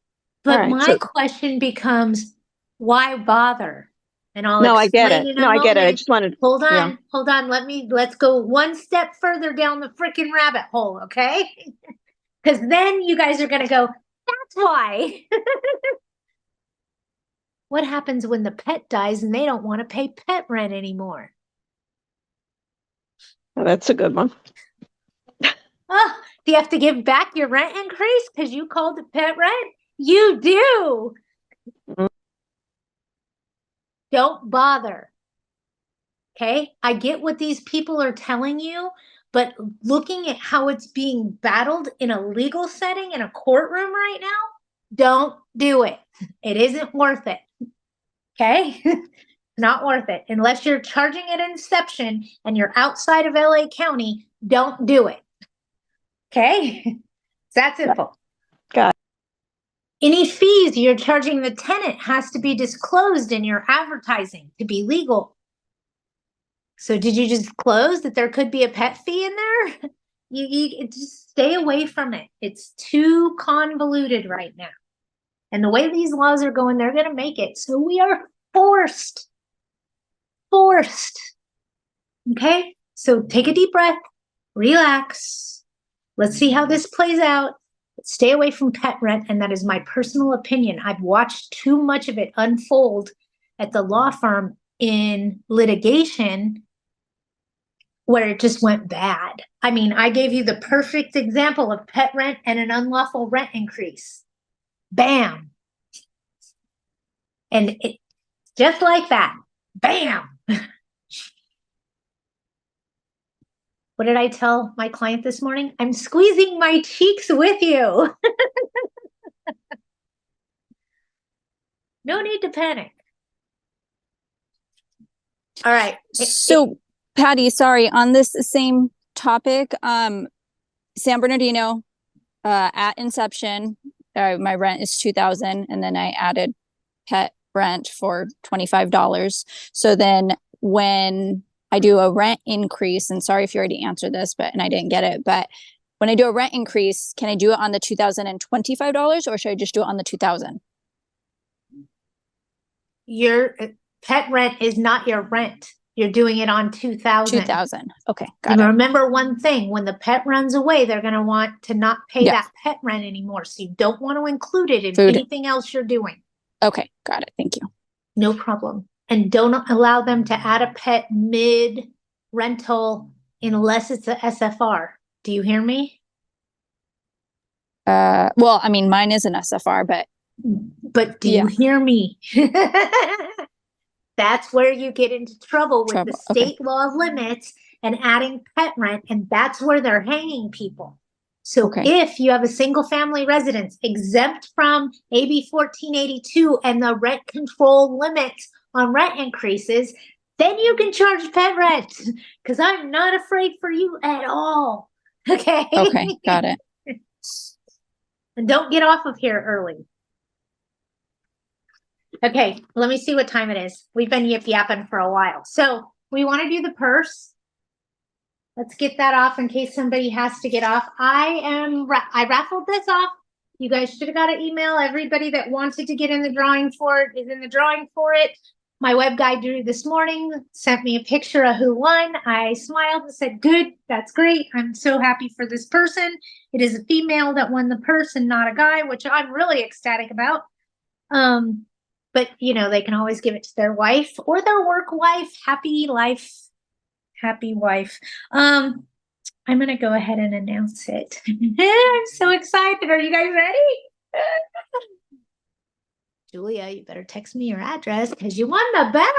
[SPEAKER 1] But
[SPEAKER 6] All right.
[SPEAKER 1] my question becomes, why bother? And I'll
[SPEAKER 6] No, I get
[SPEAKER 1] explain
[SPEAKER 6] it.
[SPEAKER 1] in a
[SPEAKER 6] No, I get it. I
[SPEAKER 1] moment.
[SPEAKER 6] just wanted,
[SPEAKER 1] Hold
[SPEAKER 6] yeah.
[SPEAKER 1] on. Let's go one step further down the freaking rabbit hole, okay? Because then you guys are going to go, that's why. What happens when the pet dies and they don't want to pay pet rent anymore?
[SPEAKER 6] Well, that's a good one.
[SPEAKER 1] Oh, do you have to give back your rent increase because you called it pet rent? You do.
[SPEAKER 6] Mm.
[SPEAKER 1] Don't bother. Okay. I get what these people are telling you, but looking at how it's being battled in a legal setting in a courtroom right now, don't do it. It isn't worth it. Okay. Not worth it. Unless you're charging at inception and you're outside of LA County, don't do it. Okay. It's that simple.
[SPEAKER 6] Got
[SPEAKER 1] Any fees you're charging the tenant has to be disclosed in your advertising to be legal. So did you just disclose that there could be a pet fee in there? You just stay away from it. It's too convoluted right now. And the way these laws are going, they're going to make it. So we are forced. Okay? So take a deep breath, relax. Let's see how this plays out. Stay away from pet rent. And that is my personal opinion. I've watched too much of it unfold at the law firm in litigation where it just went bad. I mean, I gave you the perfect example of pet rent and an unlawful rent increase. Bam. And it just like that. Bam. What did I tell my client this morning? I'm squeezing my cheeks with you. No need to panic. All right.
[SPEAKER 3] So, Patty, sorry, on this same topic, San Bernardino, at inception, my rent is $2,000, and then I added pet rent for $25. So then when I do a rent increase, and sorry if you already answered this, and I didn't get it, but when I do a rent increase, can I do it on the $2,025, or should I just do it on the $2,000?
[SPEAKER 1] Your pet rent is not your rent. You're doing it on 2,000.
[SPEAKER 3] 2,000. Okay, got
[SPEAKER 1] And
[SPEAKER 3] it.
[SPEAKER 1] remember one thing, when the pet runs away, they're going to want to not pay
[SPEAKER 3] Yeah.
[SPEAKER 1] that pet rent anymore. So you don't want to include it in
[SPEAKER 3] Food.
[SPEAKER 1] anything else you're doing.
[SPEAKER 3] Okay, got it. Thank you.
[SPEAKER 1] No problem. And don't allow them to add a pet mid rental unless it's a SFR. Do you hear me?
[SPEAKER 3] Well, I mean, mine is an SFR, but
[SPEAKER 1] do you hear me? That's where you get into trouble with the state law limits and adding pet rent, and that's where they're hanging people. So if you have a single family residence exempt from AB 1482 and the rent control limits on rent increases, then you can charge pet rent, because I'm not afraid for you at all. Okay?
[SPEAKER 3] Okay, got it.
[SPEAKER 1] And don't get off of here early. Okay, let me see what time it is. We've been yip-yapping for a while. So we want to do the purse. Let's get that off in case somebody has to get off. I raffled this off. You guys should have got an email. Everybody that wanted to get in the drawing for it is in the drawing for it. My web guy Drew this morning sent me a picture of who won. I smiled and said, good, that's great. I'm so happy for this person. It is a female that won the purse and not a guy, which I'm really ecstatic about. But you know, they can always give it to their wife or their work wife. Happy life. Happy wife. I'm going to go ahead and announce it. I'm so excited. Are you guys ready? Julia, you better text me your address because you won the bag.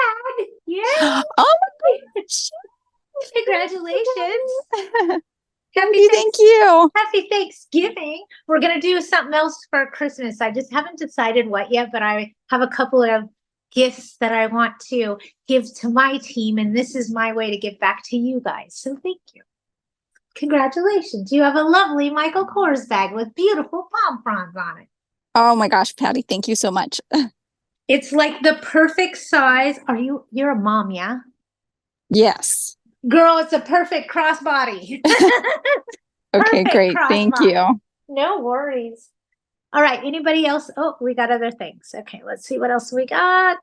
[SPEAKER 1] Yeah.
[SPEAKER 3] Oh my gosh.
[SPEAKER 1] Congratulations.
[SPEAKER 3] Thank you.
[SPEAKER 1] Happy Thanksgiving. We're going to do something else for Christmas. I just haven't decided what yet, but I have a couple of gifts that I want to give to my team, and this is my way to give back to you guys. So thank you. Congratulations. You have a lovely Michael Kors bag with beautiful palm fronds on it.
[SPEAKER 3] Oh my gosh, Patty, thank you so much.
[SPEAKER 1] It's like the perfect size. You're a mom, yeah?
[SPEAKER 3] Yes.
[SPEAKER 1] Girl, it's a perfect crossbody.
[SPEAKER 3] Okay, great. Thank you.
[SPEAKER 1] No worries. All right. Anybody else? Oh, we got other things. Okay, let's see what else we got.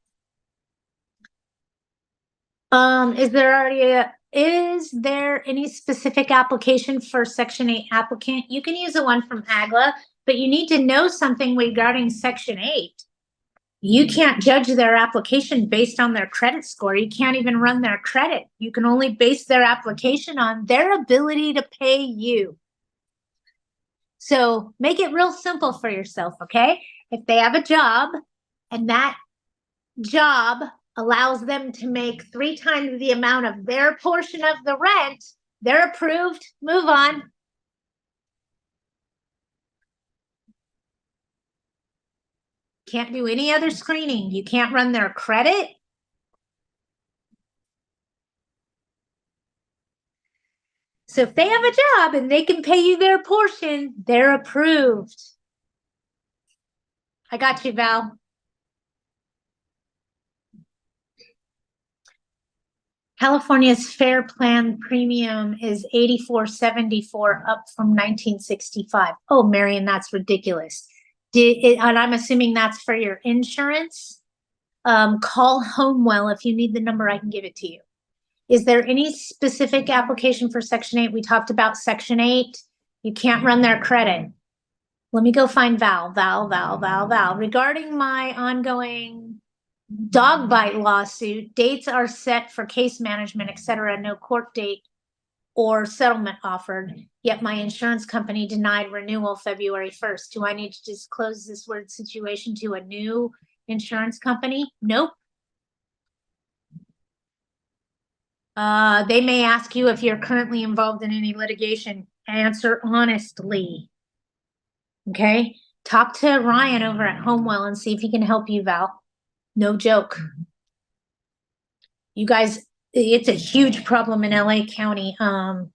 [SPEAKER 1] Is there any specific application for Section 8 applicant? You can use the one from AGLA, but you need to know something regarding Section 8. You can't judge their application based on their credit score. You can't even run their credit. You can only base their application on their ability to pay you. So make it real simple for yourself, okay? If they have a job and that job allows them to make 3 times the amount of their portion of the rent, they're approved. Move on. Can't do any other screening. You can't run their credit. So if they have a job and they can pay you their portion, they're approved. I got you, Val. California's Fair Plan premium is $84.74, up from $19.65. Oh, Marion, that's ridiculous. and I'm assuming that's for your insurance. Call Homewell if you need the number, I can give it to you. Is there any specific application for Section 8? We talked about Section 8. You can't run their credit. Let me go find Val. Regarding my ongoing dog bite lawsuit, dates are set for case management, etc. No court date or settlement offered, yet my insurance company denied renewal February 1st. Do I need to disclose this word situation to a new insurance company? Nope. They may ask you if you're currently involved in any litigation. Answer honestly. Okay? Talk to Ryan over at Homewell and see if he can help you, Val. No joke. You guys, it's a huge problem in LA County. I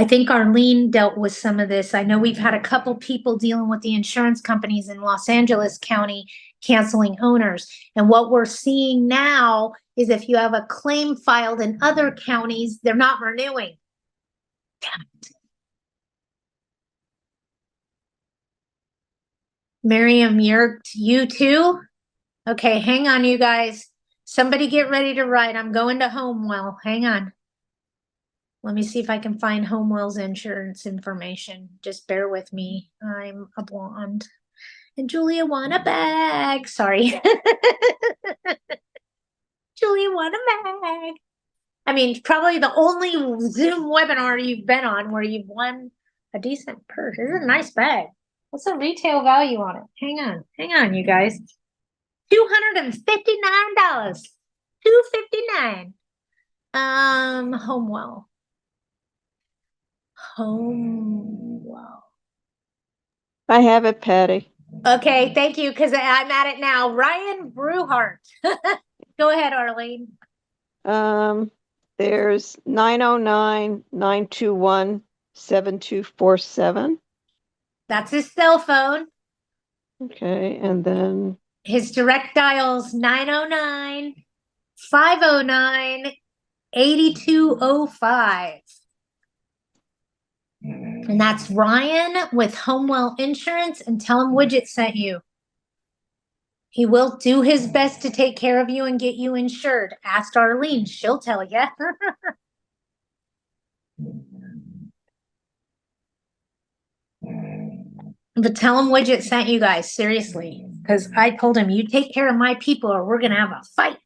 [SPEAKER 1] think Arlene dealt with some of this. I know we've had a couple people dealing with the insurance companies in Los Angeles County canceling owners. And what we're seeing now is if you have a claim filed in other counties, they're not renewing. Damn it. Miriam, you too? Okay, hang on, you guys. Somebody get ready to write. I'm going to Homewell. Hang on. Let me see if I can find Homewell's insurance information. Just bear with me. I'm a blonde. And Julia won a bag. Sorry. Julia won a bag. I mean, probably the only Zoom webinar you've been on where you've won a decent purse. This is a nice bag. What's the retail value on it? Hang on, you guys. $259. $259. Homewell. Homewell.
[SPEAKER 6] I have it, Patty.
[SPEAKER 1] Okay, thank you, because I'm at it now. Ryan Brewhart. Go ahead, Arlene.
[SPEAKER 6] There's 909-921-7247.
[SPEAKER 1] That's his cell phone.
[SPEAKER 6] Okay, and then
[SPEAKER 1] His direct dial's 909-509-8205. And that's Ryan with Homewell Insurance, and tell him Widget sent you. He will do his best to take care of you and get you insured. Ask Arlene, she'll tell you. But tell him Widget sent you guys, seriously. Because I told him, you take care of my people or we're going to have a fight.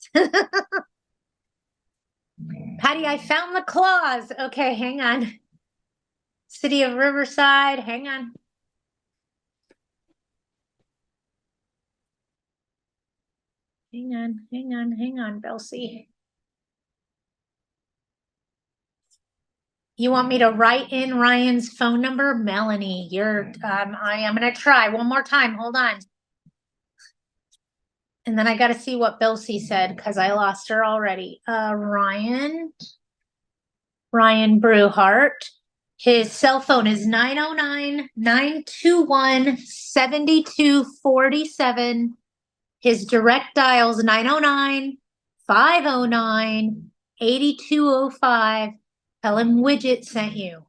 [SPEAKER 1] Patty, I found the clause. Okay, hang on. City of Riverside, hang on. Hang on, Belsie. You want me to write in Ryan's phone number? Melanie, I am going to try one more time. Hold on. And then I got to see what Belsie said because I lost her already. Ryan Brewhart. His cell phone is 909-921-7247. His direct dial is 909-509-8205. Tell him Widget sent you.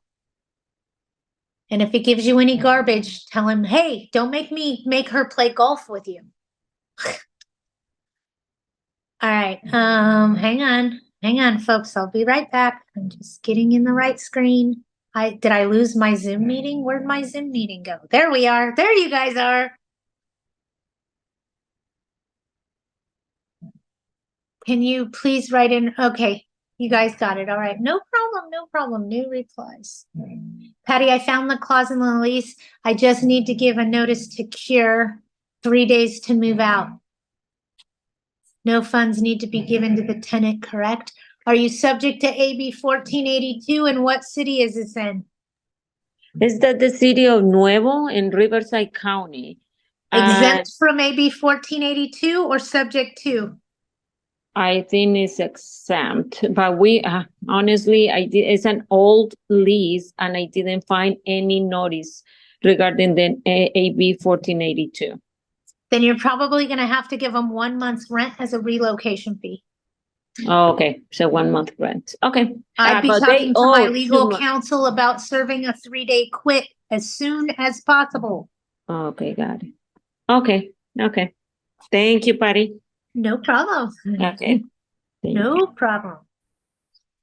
[SPEAKER 1] And if it gives you any garbage, tell him, hey, don't make her play golf with you. All right. Hang on, folks. I'll be right back. I'm just getting in the right screen. Did I lose my Zoom meeting? Where'd my Zoom meeting go? There we are. There you guys are. Can you please write in? Okay, you guys got it. All right. No problem. New replies. Patty, I found the clause in the lease. I just need to give a notice to cure 3 days to move out. No funds need to be given to the tenant, correct? Are you subject to AB 1482 and what city is this in?
[SPEAKER 5] Is that the city of Nuevo in Riverside County?
[SPEAKER 1] Exempt from AB 1482 or subject to?
[SPEAKER 5] I think it's exempt, but we honestly, it's an old lease and I didn't find any notice regarding the AB 1482.
[SPEAKER 1] Then you're probably going to have to give them 1 month's rent as a relocation fee.
[SPEAKER 5] Oh, okay, so 1 month rent. Okay.
[SPEAKER 1] I'd be
[SPEAKER 5] but
[SPEAKER 1] talking
[SPEAKER 5] they
[SPEAKER 1] to my
[SPEAKER 5] owe
[SPEAKER 1] legal
[SPEAKER 5] 2 months.
[SPEAKER 1] counsel about serving a 3-day quit as soon as possible.
[SPEAKER 5] Okay, got it. Okay, okay. Thank you, Patty.
[SPEAKER 1] No problem.
[SPEAKER 5] Okay. Thank you.
[SPEAKER 1] No problem.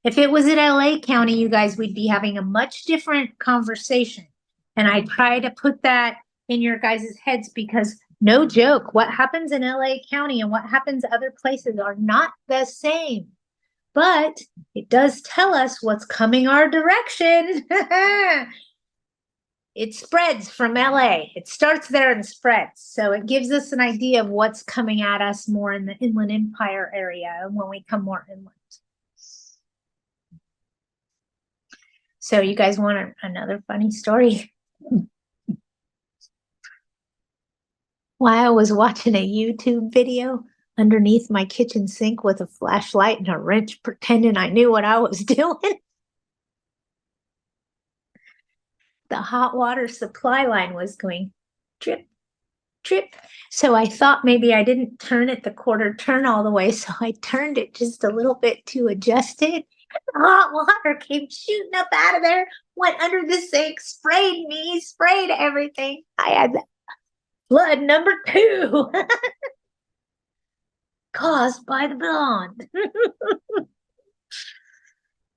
[SPEAKER 1] If it was in LA County, you guys, we'd be having a much different conversation. And I try to put that in your guys' heads because no joke, what happens in LA County and what happens other places are not the same. But it does tell us what's coming our direction. It spreads from LA. It starts there and spreads. So it gives us an idea of what's coming at us more in the Inland Empire area when we come more inland. So you guys want another funny story? While I was watching a YouTube video underneath my kitchen sink with a flashlight and a wrench pretending I knew what I was doing. The hot water supply line was going drip, drip. So I thought maybe I didn't turn it the quarter turn all the way. So I turned it just a little bit to adjust it. Hot water came shooting up out of there, went under the sink, sprayed me, sprayed everything. I had flood number 2 caused by the blonde.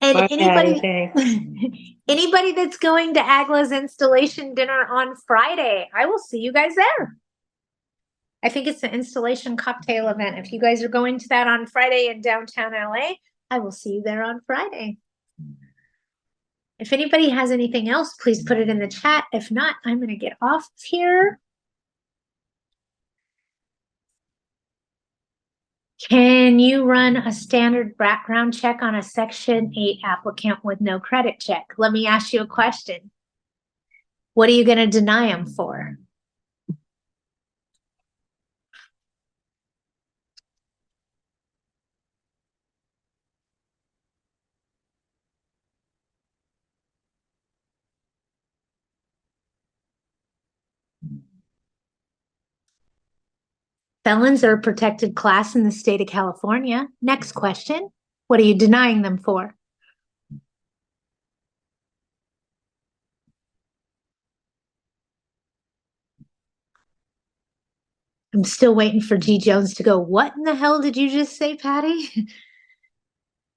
[SPEAKER 1] And
[SPEAKER 5] Bye,
[SPEAKER 1] anybody,
[SPEAKER 5] Patty.
[SPEAKER 1] anybody that's going to Agla's installation dinner on Friday, I will see you guys there. I think it's the installation cocktail event. If you guys are going to that on Friday in downtown LA, I will see you there on Friday. If anybody has anything else, please put it in the chat. If not, I'm going to get off here. Can you run a standard background check on a Section 8 applicant with no credit check? Let me ask you a question. What are you going to deny them for? Felons are a protected class in the state of California. Next question. What are you denying them for? I'm still waiting for G. Jones to go, what in the hell did you just say, Patty?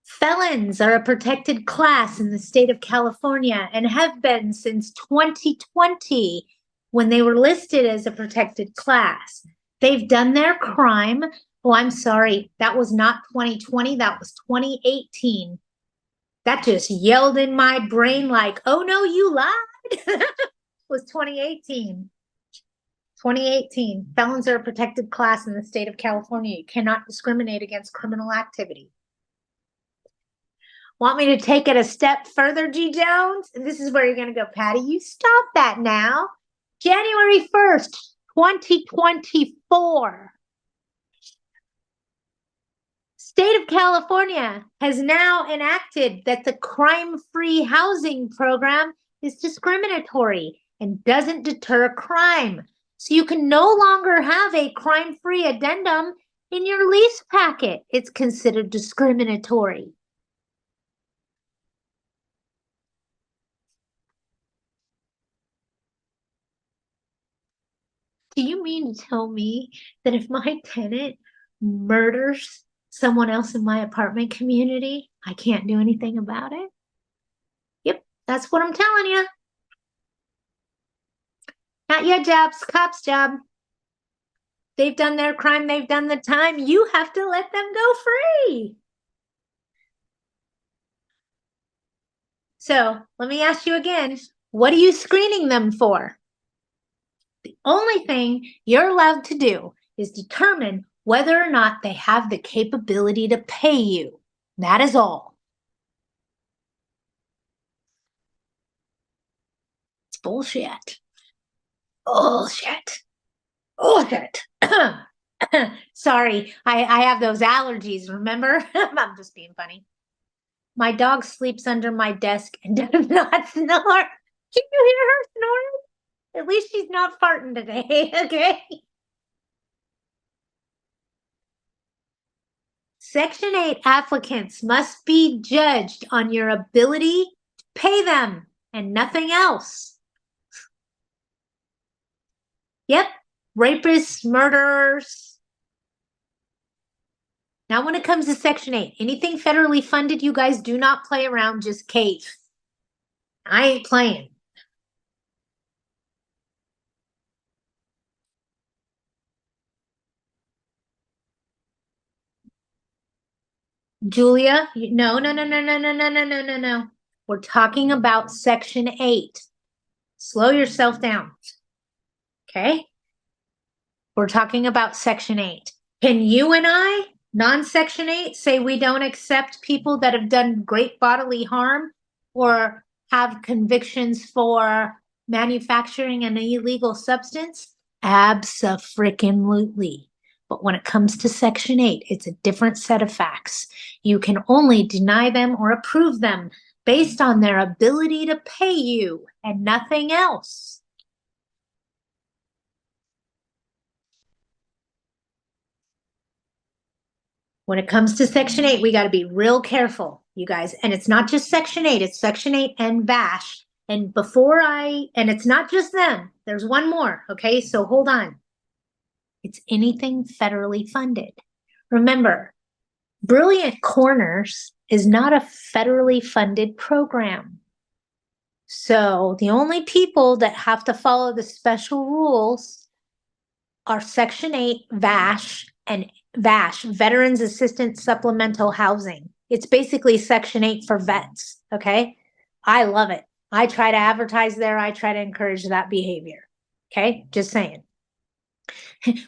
[SPEAKER 1] Felons are a protected class in the state of California and have been since 2020 when they were listed as a protected class. They've done their crime. Oh, I'm sorry. That was not 2020. That was 2018. That just yelled in my brain like, oh no, you lied. It was 2018. 2018. Felons are a protected class in the state of California. You cannot discriminate against criminal activity. Want me to take it a step further, G. Jones? And this is where you're going to go, Patty. You stop that now. January 1st, 2024. State of California has now enacted that the crime-free housing program is discriminatory and doesn't deter crime. So you can no longer have a crime-free addendum in your lease packet. It's considered discriminatory. Do you mean to tell me that if my tenant murders someone else in my apartment community, I can't do anything about it? Yep, that's what I'm telling you. Not your job, it's cop's job. They've done their crime, they've done the time. You have to let them go free. So let me ask you again, what are you screening them for? The only thing you're allowed to do is determine whether or not they have the capability to pay you. That is all. It's bullshit. Bullshit. Bullshit. Sorry, I have those allergies, remember? I'm just being funny. My dog sleeps under my desk and does not snore. Can you hear her snoring? At least she's not farting today, okay? Section 8 applicants must be judged on your ability to pay them and nothing else. Yep. Rapists, murderers. Now, when it comes to Section 8, anything federally funded, you guys do not play around, just cave. I ain't playing. Julia, no. We're talking about Section 8. Slow yourself down. Okay? We're talking about Section 8. Can you and I, non-Section 8, say we don't accept people that have done great bodily harm or have convictions for manufacturing an illegal substance? Abso-frickin-lutely. But when it comes to Section 8, it's a different set of facts. You can only deny them or approve them based on their ability to pay you and nothing else. When it comes to Section 8, we got to be real careful, you guys. And it's not just Section 8, it's Section 8 and VASH. And it's not just them. There's one more, okay? So hold on. It's anything federally funded. Remember, Brilliant Corners is not a federally funded program. So the only people that have to follow the special rules are Section 8, VASH, and VASH, Veterans Assistance Supplemental Housing. It's basically Section 8 for vets, okay? I love it. I try to advertise there. I try to encourage that behavior, okay? Just saying.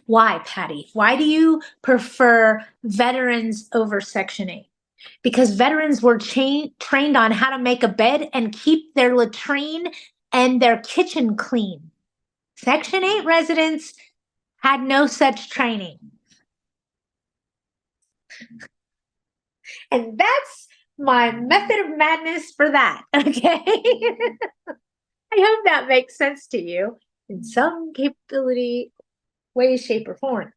[SPEAKER 1] Why, Patty? Why do you prefer veterans over Section 8? Because veterans were trained on how to make a bed and keep their latrine and their kitchen clean. Section 8 residents had no such training. And that's my method of madness for that, okay? I hope that makes sense to you in some capability, way, shape, or form.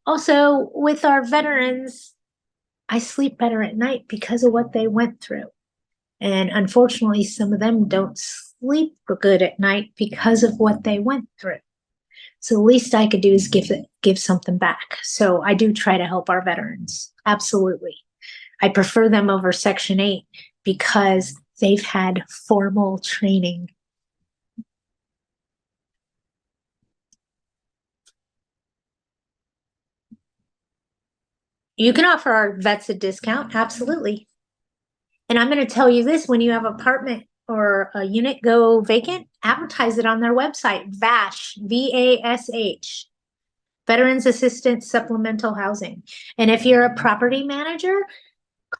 [SPEAKER 1] Also, with our veterans, I sleep better at night because of what they went through. And unfortunately, some of them don't sleep good at night because of what they went through. So the least I could do is give something back. So I do try to help our veterans. Absolutely. I prefer them over Section 8 because they've had formal training. You can offer our vets a discount, absolutely. And I'm going to tell you this, when you have an apartment or a unit go vacant, advertise it on their website, VASH, V-A-S-H, Veterans Assistance Supplemental Housing. And if you're a property manager,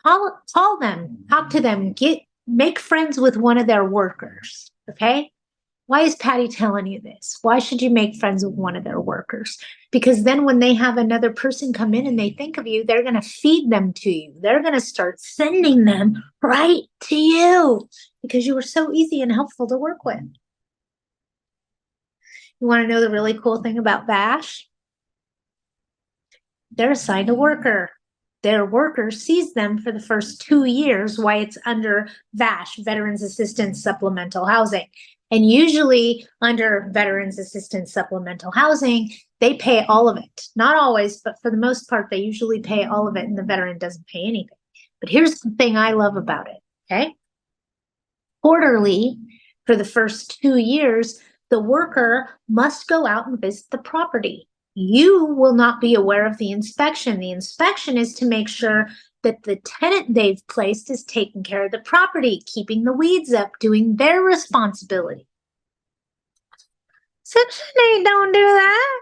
[SPEAKER 1] call them, talk to them, make friends with one of their workers, okay? Why is Patty telling you this? Why should you make friends with one of their workers? Because then when they have another person come in and they think of you, they're going to feed them to you. They're going to start sending them right to you because you were so easy and helpful to work with. You want to know the really cool thing about VASH? They're assigned a worker. Their worker sees them for the first 2 years while it's under VASH, Veterans Assistance Supplemental Housing. And usually under Veterans Assistance Supplemental Housing, they pay all of it. Not always, but for the most part, they usually pay all of it and the veteran doesn't pay anything. But here's the thing I love about it, okay? Quarterly, for the first 2 years, the worker must go out and visit the property. You will not be aware of the inspection. The inspection is to make sure that the tenant they've placed is taking care of the property, keeping the weeds up, doing their responsibility. Section 8 don't do that.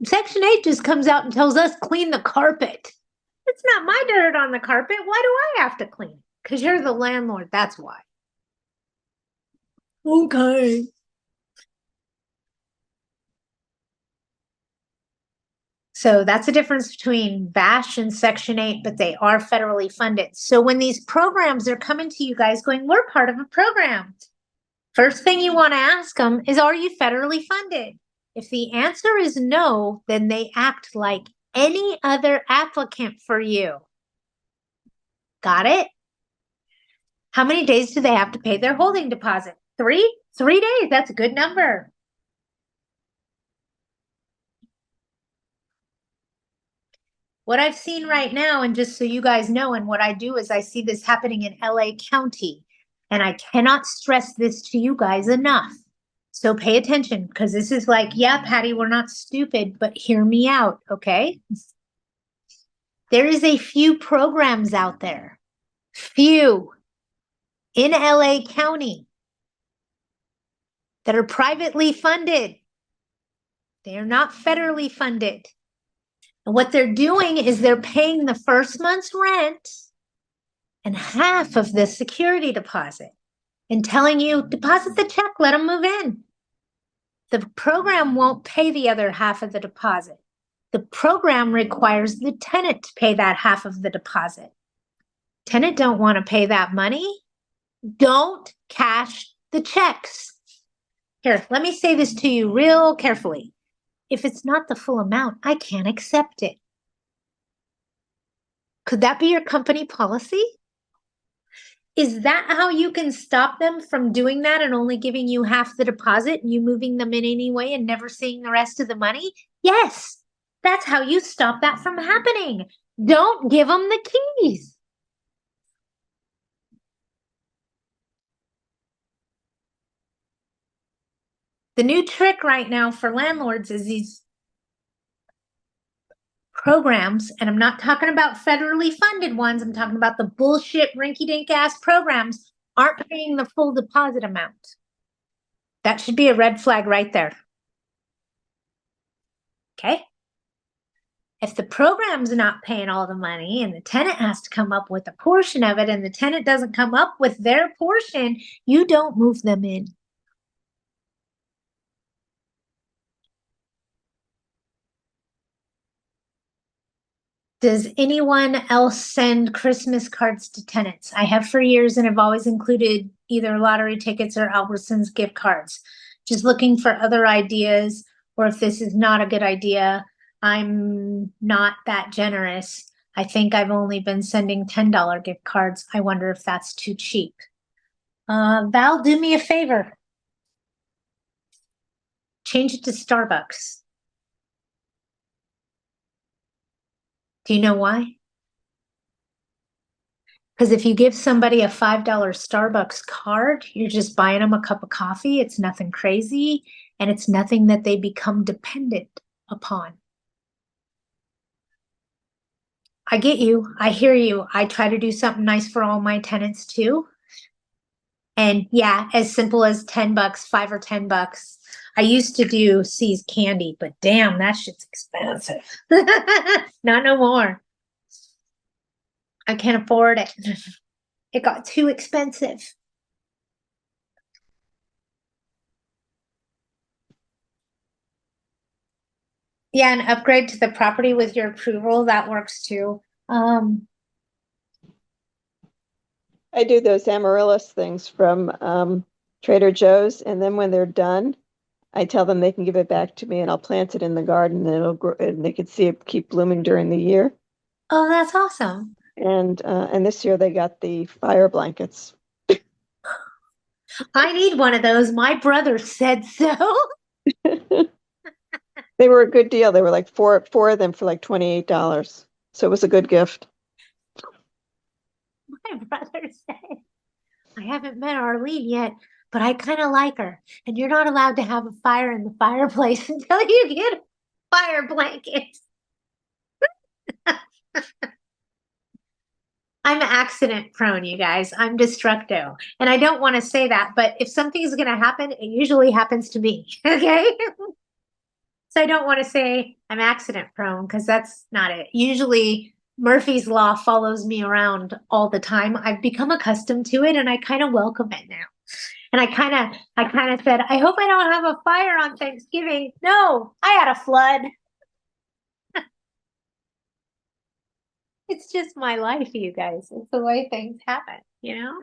[SPEAKER 1] Section 8 just comes out and tells us clean the carpet. It's not my dirt on the carpet. Why do I have to clean it? Because you're the landlord, that's why. Okay. So that's the difference between VASH and Section 8, but they are federally funded. So when these programs are coming to you guys going, we're part of a program. First thing you want to ask them is, are you federally funded? If the answer is no, then they act like any other applicant for you. Got it? How many days do they have to pay their holding deposit? 3 days. That's a good number. What I've seen right now, and just so you guys know, and what I do is I see this happening in LA County, and I cannot stress this to you guys enough. So pay attention, because this is like, yeah, Patty, we're not stupid, but hear me out, okay? There is a few programs out there, few, in LA County that are privately funded. They are not federally funded. And what they're doing is they're paying the first month's rent and half of the security deposit and telling you, deposit the check, let them move in. The program won't pay the other half of the deposit. The program requires the tenant to pay that half of the deposit. Tenant don't want to pay that money. Don't cash the checks. Here, let me say this to you real carefully. If it's not the full amount, I can't accept it. Could that be your company policy? Is that how you can stop them from doing that and only giving you half the deposit and you moving them in anyway and never seeing the rest of the money? Yes, that's how you stop that from happening. Don't give them the keys. The new trick right now for landlords is these programs, and I'm not talking about federally funded ones, I'm talking about the bullshit rinky-dink ass programs, aren't paying the full deposit amount. That should be a red flag right there. Okay? If the program's not paying all the money and the tenant has to come up with a portion of it and the tenant doesn't come up with their portion, you don't move them in. Does anyone else send Christmas cards to tenants? I have for years and have always included either lottery tickets or Albertsons gift cards. Just looking for other ideas, or if this is not a good idea, I'm not that generous. I think I've only been sending $10 gift cards. I wonder if that's too cheap. Val, do me a favor. Change it to Starbucks. Do you know why? Because if you give somebody a $5 Starbucks card, you're just buying them a cup of coffee. It's nothing crazy, and it's nothing that they become dependent upon. I get you. I hear you. I try to do something nice for all my tenants too. And yeah, as simple as $10, $5 or $10. I used to do C's candy, but damn, that shit's expensive. Not no more. I can't afford it. It got too expensive. Yeah, and upgrade to the property with your approval, that works too.
[SPEAKER 6] I do those amaryllis things from Trader Joe's, and then when they're done, I tell them they can give it back to me, and I'll plant it in the garden, and it'll grow, and they can see it keep blooming during the year.
[SPEAKER 1] Oh, that's awesome.
[SPEAKER 6] And this year they got the fire blankets.
[SPEAKER 1] I need one of those. My brother said so.
[SPEAKER 6] They were a good deal. They were like four of them for like $28. So it was a good gift.
[SPEAKER 1] My brother said, I haven't met Arlene yet, but I kind of like her. And you're not allowed to have a fire in the fireplace until you get a fire blanket. I'm accident prone, you guys. I'm destructo. And I don't want to say that, but if something's going to happen, it usually happens to me. Okay. So I don't want to say I'm accident prone because that's not it. Usually Murphy's Law follows me around all the time. I've become accustomed to it and I kind of welcome it now. And I kind of said, I hope I don't have a fire on Thanksgiving. No, I had a flood. It's just my life, you guys. It's the way things happen, you know?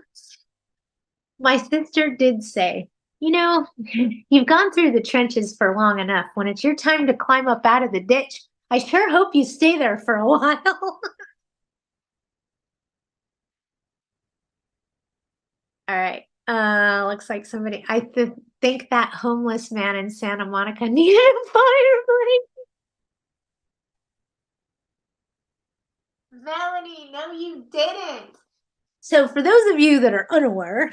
[SPEAKER 1] My sister did say, you know, you've gone through the trenches for long enough. When it's your time to climb up out of the ditch, I sure hope you stay there for a while. All right. Looks like somebody, think that homeless man in Santa Monica needed a fire break. Melanie, no, you didn't. So for those of you that are unaware,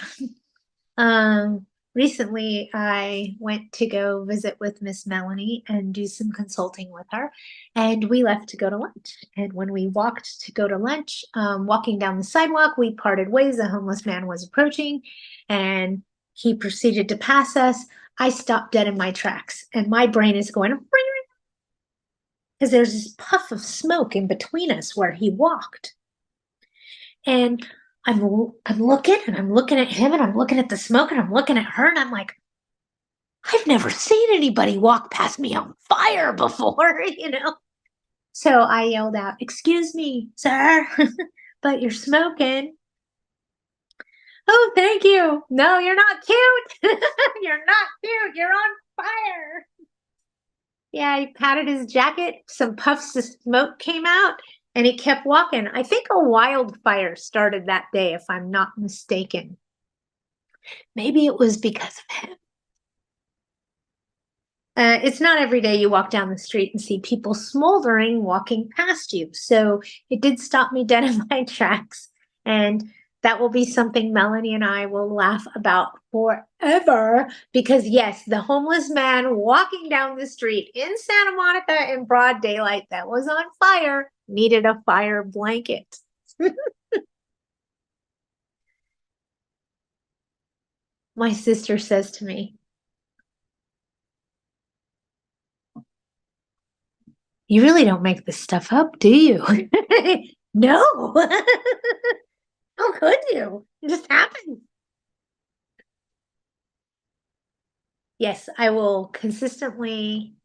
[SPEAKER 1] recently I went to go visit with Miss Melanie and do some consulting with her, and we left to go to lunch. And when we walked to go to lunch, walking down the sidewalk, we parted ways. A homeless man was approaching, and he proceeded to pass us. I stopped dead in my tracks, and my brain is going because there's this puff of smoke in between us where he walked. And I'm looking and I'm looking at him and I'm looking at the smoke and I'm looking at her and I'm like, I've never seen anybody walk past me on fire before, you know? So I yelled out, "Excuse me, sir, but you're smoking." "Oh, thank you. No, you're not cute. You're not cute. You're on fire." Yeah, he patted his jacket. Some puffs of smoke came out and he kept walking. I think a wildfire started that day, if I'm not mistaken. Maybe it was because of him. It's not every day you walk down the street and see people smoldering walking past you. So it did stop me dead in my tracks. And that will be something Melanie and I will laugh about forever. Because yes, the homeless man walking down the street in Santa Monica in broad daylight that was on fire needed a fire blanket. My sister says to me, "You really don't make this stuff up, do you?" No. How could you? It just happened. Yes, I will consistently.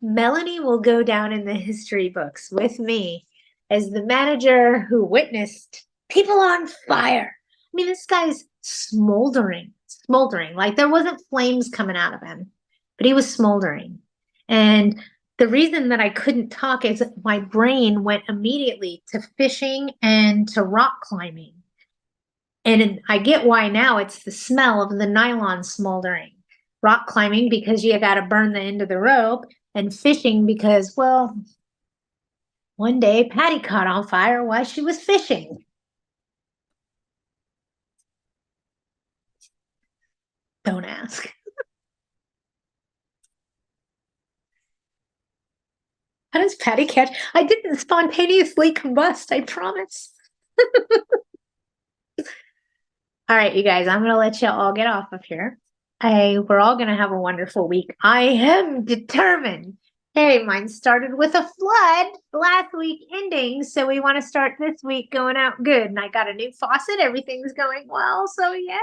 [SPEAKER 1] Melanie will go down in the history books with me as the manager who witnessed people on fire. I mean, this guy's smoldering. Like there wasn't flames coming out of him, but he was smoldering. And the reason that I couldn't talk is my brain went immediately to fishing and to rock climbing. And I get why now. It's the smell of the nylon smoldering. Rock climbing because you got to burn the end of the rope, and fishing because, well, one day Patty caught on fire while she was fishing. Don't ask. How does Patty catch? I didn't spontaneously combust, I promise. All right, you guys, I'm going to let you all get off of here. We're all going to have a wonderful week. I am determined. Hey, mine started with a flood last week ending, so we want to start this week going out good. And I got a new faucet. Everything's going well, so yay.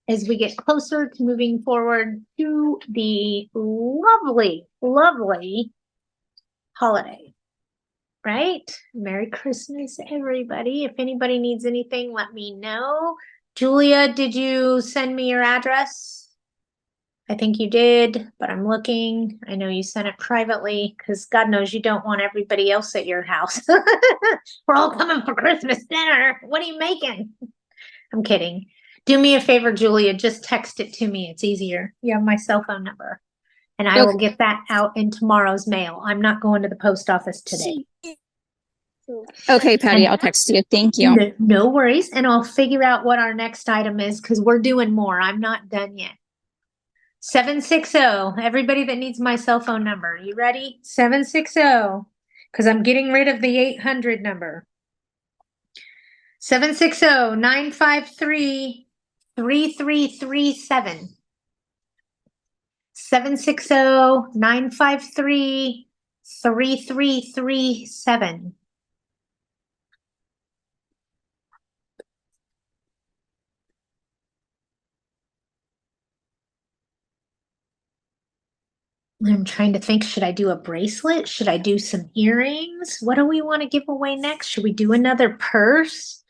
[SPEAKER 1] As we get closer to moving forward to the lovely, lovely holiday, right? Merry Christmas, everybody. If anybody needs anything, let me know. Julia, did you send me your address? I think you did, but I'm looking. I know you sent it privately because God knows you don't want everybody else at your house. We're all coming for Christmas dinner. What are you making? I'm kidding. Do me a favor, Julia. Just text it to me. It's easier. You have my cell phone number. And I will get that out in tomorrow's mail. I'm not going to the post office today.
[SPEAKER 3] Okay, Patty, I'll text you. Thank you.
[SPEAKER 1] No worries. And I'll figure out what our next item is because we're doing more. I'm not done yet. 760. Everybody that needs my cell phone number. You ready? 760. Because I'm getting rid of the 800 number. 760-953-3337. 760-953-3337. I'm trying to think, should I do a bracelet? Should I do some earrings? What do we want to give away next? Should we do another purse?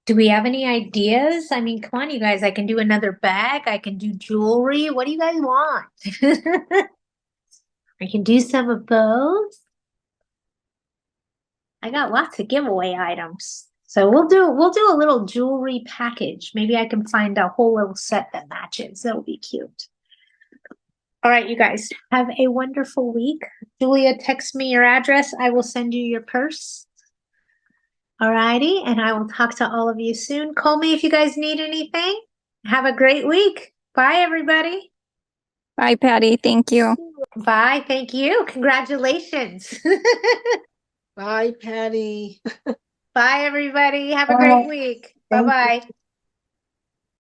[SPEAKER 1] Do we have any ideas? I mean, come on, you guys. I can do another bag. I can do jewelry. What do you guys want? I can do some of both. I got lots of giveaway items. So we'll do a little jewelry package. Maybe I can find a whole little set that matches. That'll be cute. All right, you guys, have a wonderful week. Julia, text me your address. I will send you your purse. All righty, and I will talk to all of you soon. Call me if you guys need anything. Have a great week. Bye, everybody.
[SPEAKER 3] Bye, Patty. Thank you.
[SPEAKER 1] Bye. Thank you. Congratulations.
[SPEAKER 7] Bye, Patty.
[SPEAKER 1] Bye, everybody. Have a
[SPEAKER 7] Bye.
[SPEAKER 1] great week.
[SPEAKER 7] Thank you.
[SPEAKER 1] Bye-bye.